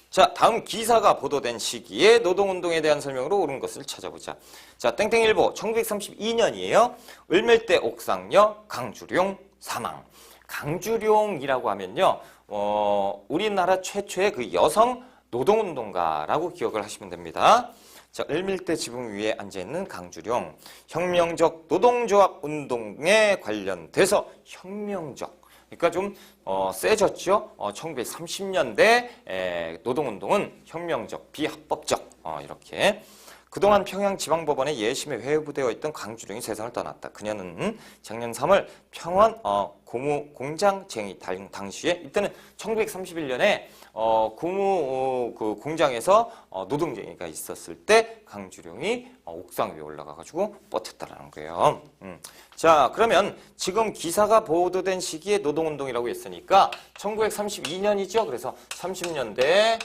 자, 다음 기사가 보도된 시기에 노동운동에 대한 설명으로 옳은 것을 찾아보자. 자, 땡땡일보 1932년이에요. 을밀대 옥상녀 강주룡 사망. 강주룡이라고 하면요. 우리나라 최초의 그 여성 노동운동가라고 기억을 하시면 됩니다. 자, 을밀대 지붕 위에 앉아있는 강주룡. 혁명적 노동조합 운동에 관련돼서 혁명적. 그러니까 좀 세졌죠. 1930년대 노동운동은 혁명적, 비합법적 이렇게. 그동안 평양지방법원의 예심에 회부되어 있던 강주룡이 세상을 떠났다. 그녀는 작년 3월 평원 고무 공장쟁이 당시에 이때는 1931년에 고무 그 공장에서 노동쟁이가 있었을 때 강주룡이 옥상 위에 올라가가지고 버텼다라는 거예요. 자, 그러면 지금 기사가 보도된 시기에 노동운동이라고 했으니까 1932년이죠. 그래서 30년대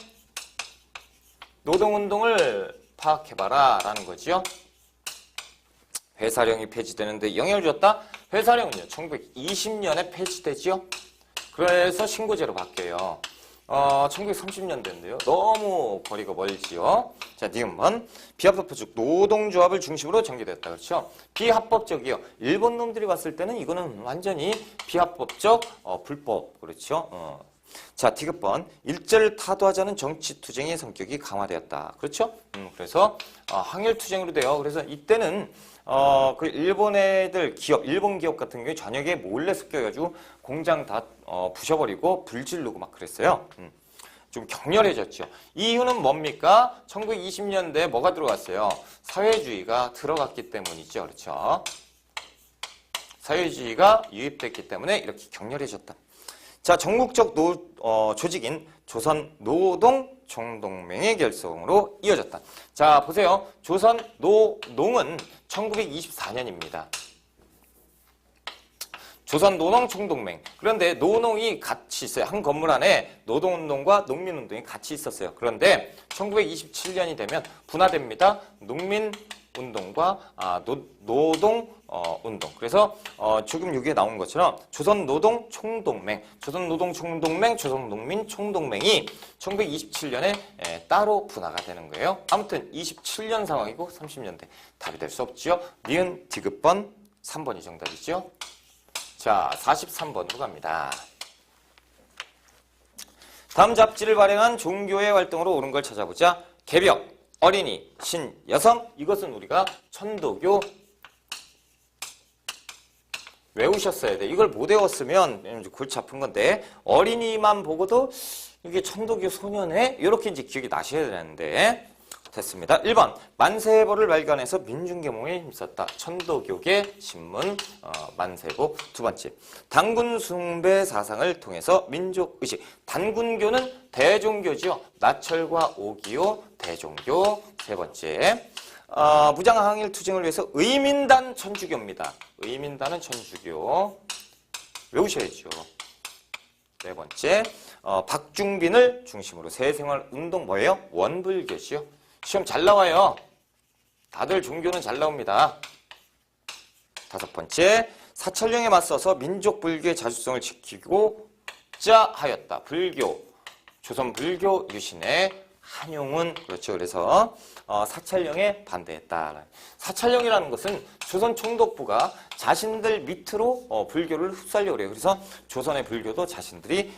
노동운동을 파악해봐라 라는 거죠. 회사령이 폐지되는데 영향을 줬다? 회사령은요 1920년에 폐지되죠. 그래서 신고제로 바뀌어요. 1930년대인데요. 너무 거리가 멀지요. 자, 니은번 비합법적 노동조합을 중심으로 전개됐다. 그렇죠? 비합법적이요. 일본 놈들이 봤을 때는 이거는 완전히 비합법적 불법. 그렇죠? 자, 디귿번 일제를 타도하자는 정치투쟁의 성격이 강화되었다. 그렇죠? 그래서 항일투쟁으로 돼요. 그래서 이때는 그 일본 애들 기업, 일본 기업 같은 경우에 저녁에 몰래 습격해가지고 공장 다 부셔버리고 불지르고 막 그랬어요. 좀 격렬해졌죠. 이유는 뭡니까? 1920년대에 뭐가 들어갔어요? 사회주의가 들어갔기 때문이죠. 그렇죠? 사회주의가 유입됐기 때문에 이렇게 격렬해졌다. 자, 전국적 조직인 조선노동총동맹의 결성으로 이어졌다. 자, 보세요. 조선노동은 1924년입니다. 조선노동총동맹. 그런데 노동이 같이 있어요. 한 건물 안에 노동운동과 농민운동이 같이 있었어요. 그런데 1927년이 되면 분화됩니다. 농민운동과 노동운동. 그래서 지금 여기에 나온 것처럼 조선노동총동맹, 조선농민총동맹이 1927년에 따로 분화가 되는 거예요. 아무튼 27년 상황이고 30년대 답이 될 수 없지요. 니은 디귿번 3번이 정답이죠. 자, 43번으로 갑니다. 다음 잡지를 발행한 종교의 활동으로 옳은 걸 찾아보자. 개벽, 어린이, 신, 여성. 이것은 우리가 천도교 외우셨어야 돼. 이걸 못 외웠으면 골치 아픈 건데 어린이만 보고도 이게 천도교 소년회 이렇게 이제 기억이 나셔야 되는데 됐습니다. 1번 만세보를 발견해서 민중계몽에 힘썼다. 천도교계 신문 만세보. 두 번째 단군 숭배 사상을 통해서 민족의식. 단군교는 대종교죠. 나철과 오기요 대종교. 세 번째 무장항일 투쟁을 위해서 의민단 천주교입니다. 의민단은 천주교. 외우셔야죠. 네 번째, 박중빈을 중심으로 사회생활운동 뭐예요? 원불교시요. 시험 잘 나와요. 다들 종교는 잘 나옵니다. 다섯 번째, 사찰령에 맞서서 민족 불교의 자주성을 지키고자 하였다. 불교, 조선 불교 유신의 한용운, 그렇죠. 그래서 사찰령에 반대했다. 사찰령이라는 것은 조선 총독부가 자신들 밑으로 불교를 흡수하려고 그래요. 그래서 조선의 불교도 자신들이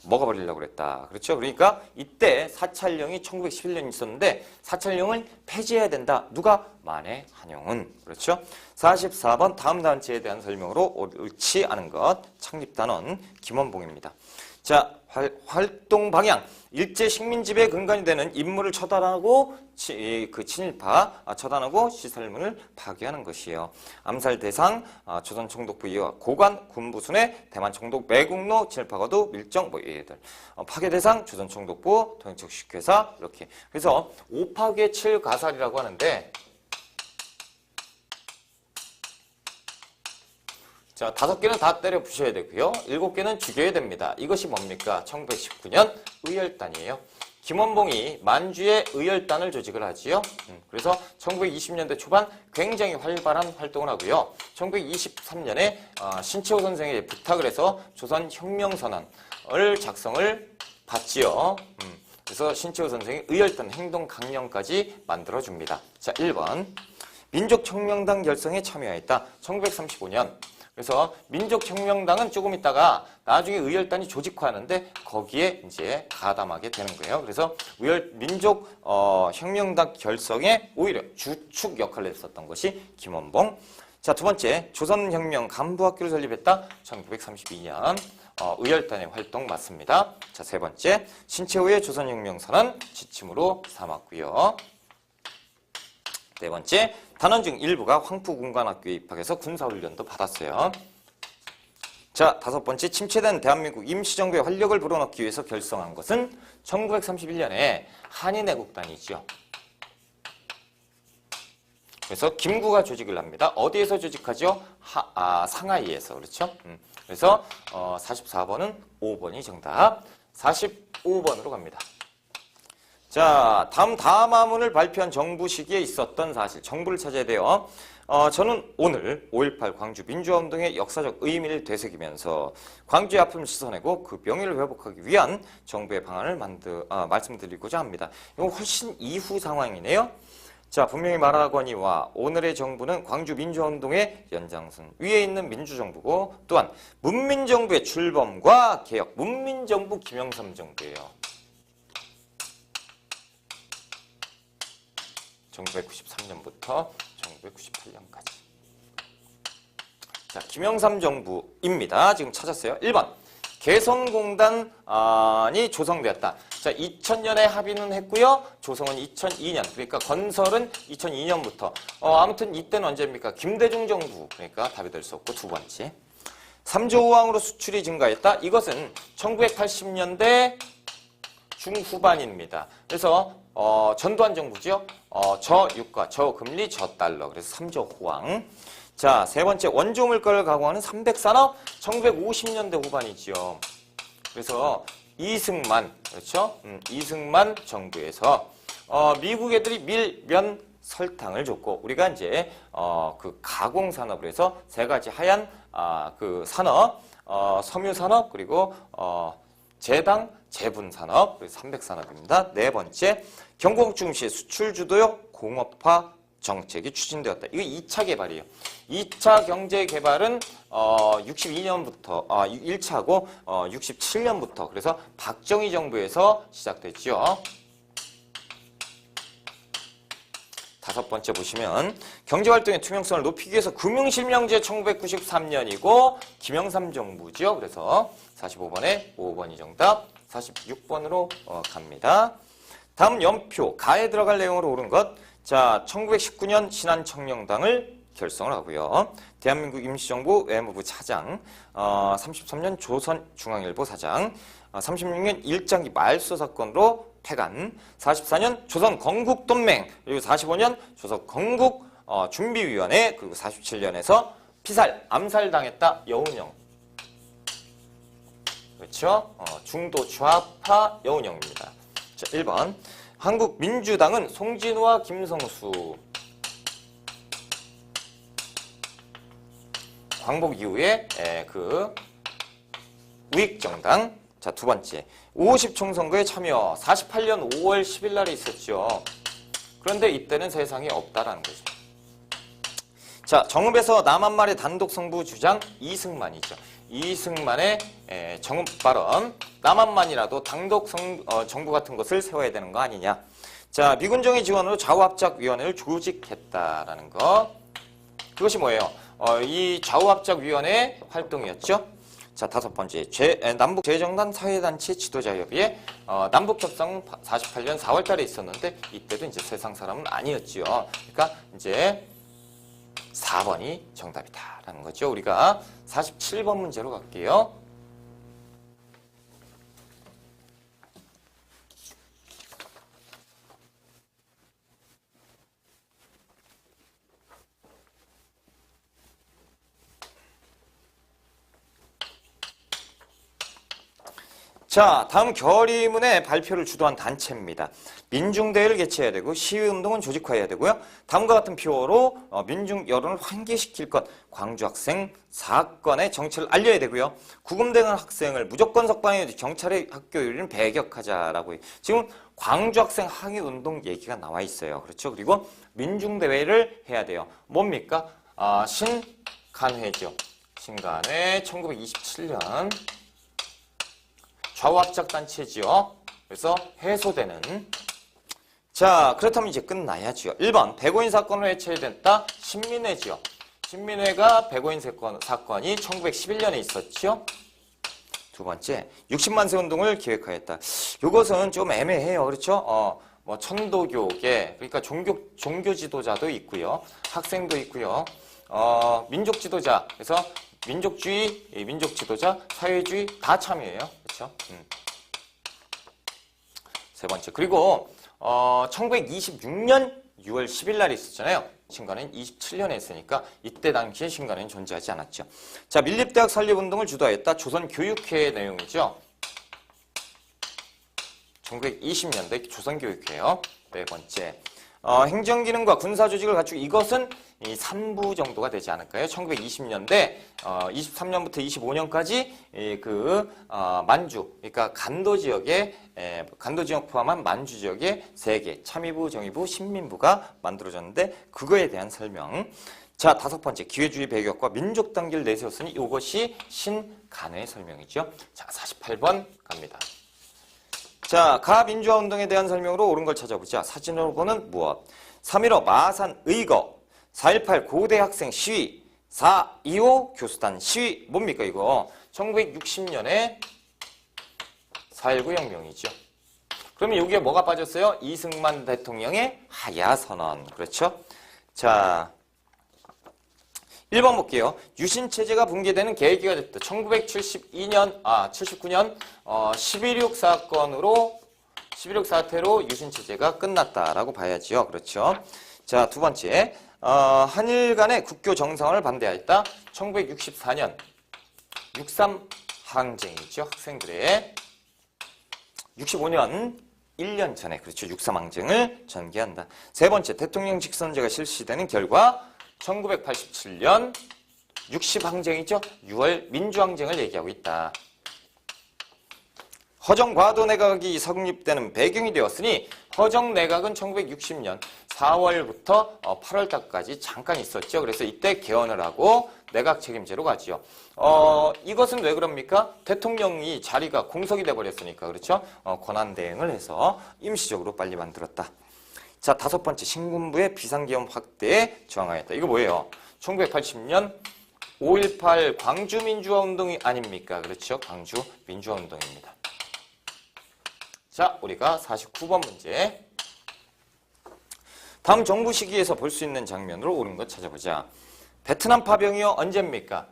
먹어버리려고 그랬다. 그렇죠. 그러니까 이때 사찰령이 1911년 있었는데 사찰령을 폐지해야 된다. 누가? 만해 한용운. 그렇죠. 44번 다음 단체에 대한 설명으로 옳지 않은 것. 창립단원 김원봉입니다. 자, 활동 방향. 일제 식민지배의 근간이 되는 인물을 처단하고 친일파 처단하고 시설문을 파괴하는 것이에요. 암살 대상 조선 총독부 이와 고관 군부순회 대만 총독 매국노 친일파과도 밀정 얘들 파괴 대상 조선 총독부 통일적 식회사 이렇게. 그래서 5파괴 7가살이라고 하는데 자, 5개는 다 때려 부셔야 되고요. 7개는 죽여야 됩니다. 이것이 뭡니까? 1919년 의열단이에요. 김원봉이 만주에 의열단을 조직을 하지요. 그래서 1920년대 초반 굉장히 활발한 활동을 하고요. 1923년에 신채호 선생에게 부탁을 해서 조선혁명선언을 작성을 받지요. 그래서 신채호 선생이 의열단 행동 강령까지 만들어줍니다. 자, 1번. 민족혁명당 결성에 참여했다. 1935년. 그래서 민족혁명당은 조금 있다가 나중에 의열단이 조직화하는데 거기에 이제 가담하게 되는 거예요. 그래서 민족혁명당 결성에 오히려 주축 역할을 했었던 것이 김원봉. 자, 두 번째, 조선혁명 간부학교를 설립했다. 1932년 의열단의 활동 맞습니다. 자, 세 번째, 신채호의 조선혁명선언 지침으로 삼았고요. 네 번째, 단원 중 일부가 황푸군관학교에 입학해서 군사훈련도 받았어요. 자, 다섯 번째, 침체된 대한민국 임시정부의 활력을 불어넣기 위해서 결성한 것은 1931년에 한인애국단이죠. 그래서 김구가 조직을 합니다. 어디에서 조직하죠? 상하이에서. 그렇죠? 그래서 44번은 5번이 정답. 45번으로 갑니다. 자, 다음 담화문을 발표한 정부 시기에 있었던 사실, 정부를 찾아야 돼요. 저는 오늘 5.18 광주 민주화운동의 역사적 의미를 되새기면서 광주의 아픔을 씻어내고 그 명예를 회복하기 위한 정부의 방안을 말씀드리고자 합니다. 이건 훨씬 이후 상황이네요. 자, 분명히 말하거니와 오늘의 정부는 광주 민주화운동의 연장선 위에 있는 민주정부고 또한 문민정부의 출범과 개혁, 문민정부 김영삼 정부예요. 1993년부터 1998년까지. 자, 김영삼 정부입니다. 지금 찾았어요. 1번. 개성공단이 조성되었다. 자, 2000년에 합의는 했고요. 조성은 2002년. 그러니까 건설은 2002년부터. 아무튼 이때는 언제입니까? 김대중 정부. 그러니까 답이 될 수 없고 두 번째. 3조 5항으로 수출이 증가했다. 이것은 1980년대 중후반입니다. 그래서 전두환 정부죠. 저유가, 저금리, 저달러. 그래서 3조 호황. 자, 세 번째, 원조 물가를 가공하는 300산업. 1950년대 후반이지요. 그래서 이승만, 그렇죠? 이승만 정부에서 미국 애들이 밀, 면, 설탕을 줬고 우리가 이제 그 가공 산업을 해서 세 가지 하얀 그 산업, 섬유 산업 그리고 제당 제분 산업, 그래서 300산업입니다. 네 번째, 경공 중시의 수출 주도형 공업화 정책이 추진되었다. 이거 2차 개발이에요. 2차 경제 개발은 62년부터 1차고 67년부터 그래서 박정희 정부에서 시작됐죠. 다섯 번째 보시면 경제활동의 투명성을 높이기 위해서 금융실명제 1993년이고 김영삼 정부죠. 그래서 45번에 5번이 정답, 46번으로 갑니다. 다음 연표, 가에 들어갈 내용으로 옳은 것. 자, 1919년 신한청년당을 결성을 하고요. 대한민국 임시정부 외무부 차장, 33년 조선중앙일보 사장, 36년 일장기 말소 사건으로 폐간, 44년 조선 건국동맹, 그리고 45년 조선 건국 준비위원회, 그리고 47년에서 피살, 암살당했다. 여운형. 그렇죠? 중도 좌파 여운형입니다. 자, 1번. 한국민주당은 송진우와 김성수. 광복 이후에 그 우익정당. 자, 두 번째. 5.50 총선거에 참여 48년 5월 10일 날에 있었죠. 그런데 이때는 세상에 없다라는 거죠. 자, 정읍에서 남한말의 단독 성부 주장 이승만이죠. 이승만의 정읍 발언, 남한만이라도 단독 정부 같은 것을 세워야 되는 거 아니냐. 자, 미군정의 지원으로 좌우합작위원회를 조직했다라는 거. 그것이 뭐예요? 이 좌우합작위원회 활동이었죠. 자, 다섯 번째. 남북 재정단 사회단체 지도자협의회 남북협상 48년 4월 달에 있었는데 이때도 이제 세상 사람은 아니었지요. 그러니까 이제 4번이 정답이다라는 거죠. 우리가 47번 문제로 갈게요. 자, 다음 결의문의 발표를 주도한 단체입니다. 민중대회를 개최해야 되고 시위운동은 조직화해야 되고요. 다음과 같은 표어로 민중 여론을 환기시킬 것, 광주학생 사건의 정체를 알려야 되고요. 구금된 학생을 무조건 석방해 경찰의 학교 윤리는 배격하자라고 해요. 지금 광주학생 항의운동 얘기가 나와 있어요. 그렇죠? 그리고 민중대회를 해야 돼요. 뭡니까? 신간회죠. 신간회 1927년 좌우합작단체지요. 그래서 해소되는. 자, 그렇다면 이제 끝나야지요. 1번, 백오인 사건을 해체됐다. 신민회지요. 신민회가 백오인 사건이 1911년에 있었죠. 두 번째, 60만 세 운동을 기획하였다. 이것은 좀 애매해요. 그렇죠? 뭐 천도교계, 그러니까 종교 지도자도 있고요. 학생도 있고요. 민족 지도자, 그래서 민족주의, 민족 지도자, 사회주의 다 참여해요. 그렇죠? 세 번째. 그리고 1926년 6월 10일 날이 있었잖아요. 신간은 27년에 했으니까 이때 당시에 신간은 존재하지 않았죠. 자, 밀립대학 설립운동을 주도했다. 조선교육회의 내용이죠. 1920년대 조선교육회요. 네 번째. 행정기능과 군사조직을 갖추고 이것은 이 3부 정도가 되지 않을까요? 1920년대 23년부터 25년까지 만주, 그러니까 간도 지역 포함한 만주 지역의 3개 참의부, 정의부, 신민부가 만들어졌는데 그거에 대한 설명. 자, 다섯 번째. 기회주의 배격과 민족 단계를 내세웠으니 이것이 신간회의 설명이죠. 자, 48번 갑니다. 자, 가민주화운동에 대한 설명으로 옳은 걸 찾아보자. 사진으로 보는 무엇? 3.15 마산 의거, 4.18 고대 학생 시위, 4.25 교수단 시위. 뭡니까 이거? 1960년에 4.19 혁명이죠. 그러면 여기에 뭐가 빠졌어요? 이승만 대통령의 하야선언. 그렇죠? 자, 1번 볼게요. 유신체제가 붕괴되는 계기가 됐다. 79년 11.6 사건으로 11.6 사태로 유신체제가 끝났다라고 봐야지요. 그렇죠? 자, 두 번째. 한일 간의 국교 정상화를 반대하였다. 1964년 6.3 항쟁이죠. 학생들의 65년 1년 전에 그렇죠. 6.3 항쟁을 전개한다. 세 번째. 대통령 직선제가 실시되는 결과 1987년 60항쟁이죠. 6월 민주항쟁을 얘기하고 있다. 허정과도 내각이 성립되는 배경이 되었으니 허정내각은 1960년 4월부터 8월달까지 잠깐 있었죠. 그래서 이때 개헌을 하고 내각 책임제로 가지요. 이것은 왜 그럽니까? 대통령이 자리가 공석이 돼버렸으니까 그렇죠. 권한대행을 해서 임시적으로 빨리 만들었다. 자, 다섯 번째. 신군부의 비상계엄 확대에 저항하였다. 이거 뭐예요? 1980년 5.18 광주민주화운동이 아닙니까? 그렇죠. 광주민주화운동입니다. 자, 우리가 49번 문제. 다음 정부 시기에서 볼 수 있는 장면으로 옳은 것 찾아보자. 베트남 파병이요. 언제입니까?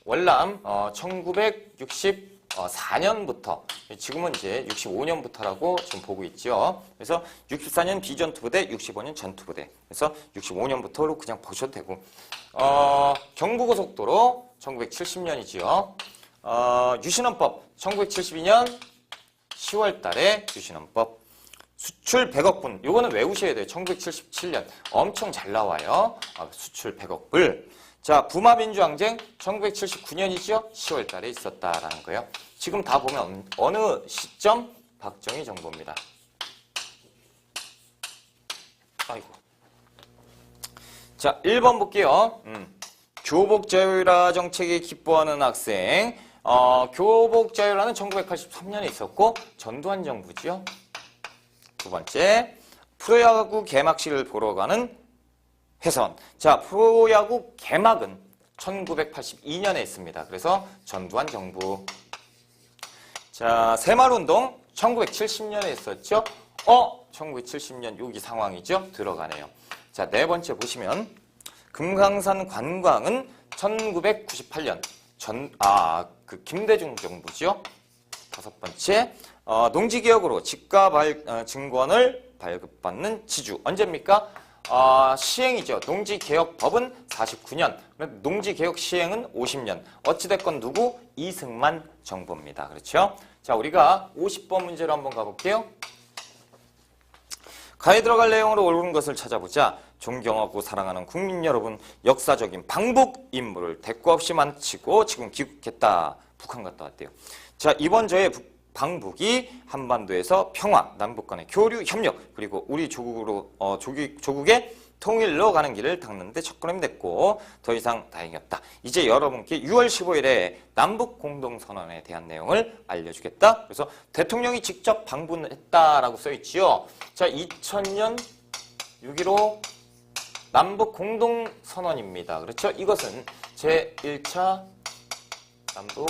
월남 1960 64년부터, 지금은 이제 65년부터라고 지금 보고 있죠. 그래서 64년 비전투부대, 65년 전투부대. 그래서 65년부터로 그냥 보셔도 되고, 경부고속도로 1970년이지요. 유신헌법 1972년 10월 달에 유신헌법. 수출 100억 불. 요거는 외우셔야 돼요. 1977년. 엄청 잘 나와요. 수출 100억 불. 자, 부마민주항쟁 1979년이죠. 10월 달에 있었다라는 거예요. 지금 다 보면 어느 시점? 박정희 정부입니다. 아이고. 자, 1번 볼게요. 교복자율화 정책에 기뻐하는 학생. 교복자율화는 1983년에 있었고 전두환 정부죠. 두 번째, 프로야구 개막식을 보러 가는 회선. 자, 프로야구 개막은 1982년에 있습니다. 그래서 전두환 정부. 자, 새마을운동 1970년에 있었죠. 1970년 여기 상황이죠. 들어가네요. 자, 네 번째 보시면 금강산 관광은 1998년 김대중 정부죠. 다섯 번째, 농지개혁으로 집가 증권을 발급받는 지주. 언제입니까? 시행이죠. 농지개혁법은 49년, 농지개혁 시행은 50년. 어찌됐건 누구? 이승만 정부입니다. 그렇죠? 자, 우리가 50번 문제로 한번 가볼게요. 가에 들어갈 내용으로 옳은 것을 찾아보자. 존경하고 사랑하는 국민 여러분, 역사적인 방북 임무를 대가 없이 마치고 지금 귀국했다. 북한 갔다 왔대요. 자, 이번 저의 방북이 한반도에서 평화, 남북 간의 교류, 협력, 그리고 우리 조국의 통일로 가는 길을 닦는데 첫걸음이 됐고 더 이상 다행이 없다. 이제 여러분께 6월 15일에 남북 공동선언에 대한 내용을 알려주겠다. 그래서 대통령이 직접 방문했다라고 써있지요. 자, 2000년 6.15 남북 공동선언입니다. 그렇죠? 이것은 제1차 남북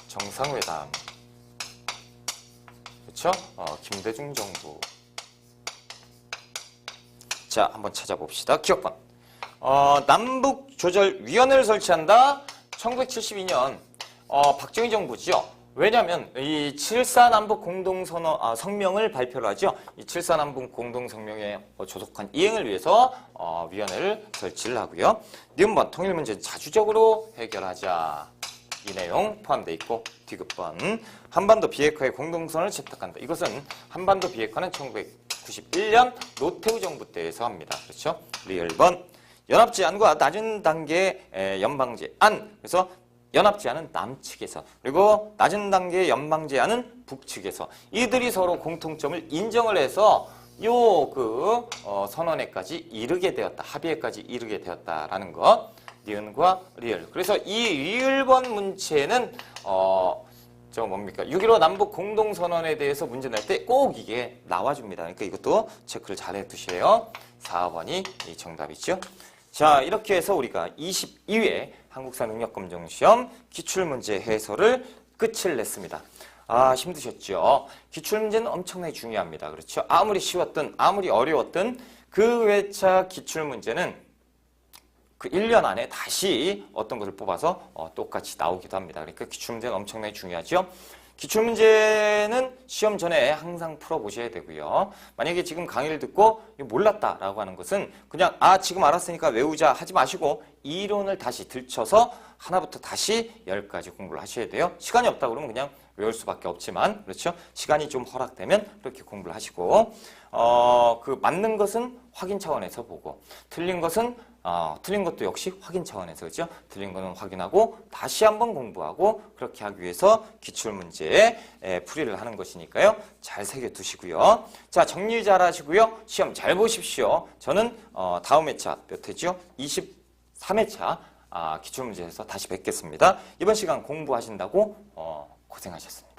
정상회담. 그렇죠? 김대중 정부. 자, 한번 찾아봅시다. 기억번. 남북조절위원회를 설치한다. 1972년 박정희 정부죠. 왜냐하면 이 7.4 남북 공동선언 성명을 발표를 하죠. 이 7.4 남북 공동성명에 조속한 이행을 위해서 위원회를 설치를 하고요. 니은번 통일 문제는 자주적으로 해결하자. 이 내용 포함되어 있고 디귿번 한반도 비핵화의 공동선언을 채택한다. 이것은 한반도 비핵화는 1991년 노태우 정부 때에서 합니다. 그렇죠? 리을번 연합제안과 낮은 단계의 연방제안. 그래서 연합제안은 남측에서, 그리고 낮은 단계의 연방제안은 북측에서. 이들이 서로 공통점을 인정을 해서 선언회까지 이르게 되었다. 합의회까지 이르게 되었다라는 것. 니은과 리을. 그래서 이 리을번 문체는 뭡니까? 6.15 남북 공동선언에 대해서 문제 낼 때 꼭 이게 나와줍니다. 그러니까 이것도 체크를 잘 해두세요. 4번이 이 정답이죠. 자, 이렇게 해서 우리가 22회 한국사 능력검정시험 기출문제 해설을 끝을 냈습니다. 힘드셨죠? 기출문제는 엄청나게 중요합니다. 그렇죠? 아무리 쉬웠든 아무리 어려웠든 그 회차 기출문제는 그 1년 안에 다시 어떤 것을 뽑아서 똑같이 나오기도 합니다. 그러니까 기출문제는 엄청나게 중요하죠. 기출문제는 시험 전에 항상 풀어보셔야 되고요. 만약에 지금 강의를 듣고 몰랐다라고 하는 것은 그냥 지금 알았으니까 외우자 하지 마시고 이론을 다시 들춰서 하나부터 다시 10까지 공부를 하셔야 돼요. 시간이 없다 그러면 그냥 외울 수밖에 없지만, 그렇죠? 시간이 좀 허락되면 그렇게 공부를 하시고 그 맞는 것은 확인 차원에서 보고 틀린 것은 틀린 것도 역시 확인 차원에서, 그렇죠? 틀린 거는 확인하고 다시 한번 공부하고 그렇게 하기 위해서 기출문제에 풀이를 하는 것이니까요. 잘 새겨두시고요. 자, 정리 잘 하시고요. 시험 잘 보십시오. 저는 다음 회차 몇 회죠? 23회차 기출문제에서 다시 뵙겠습니다. 이번 시간 공부하신다고 고생하셨습니다.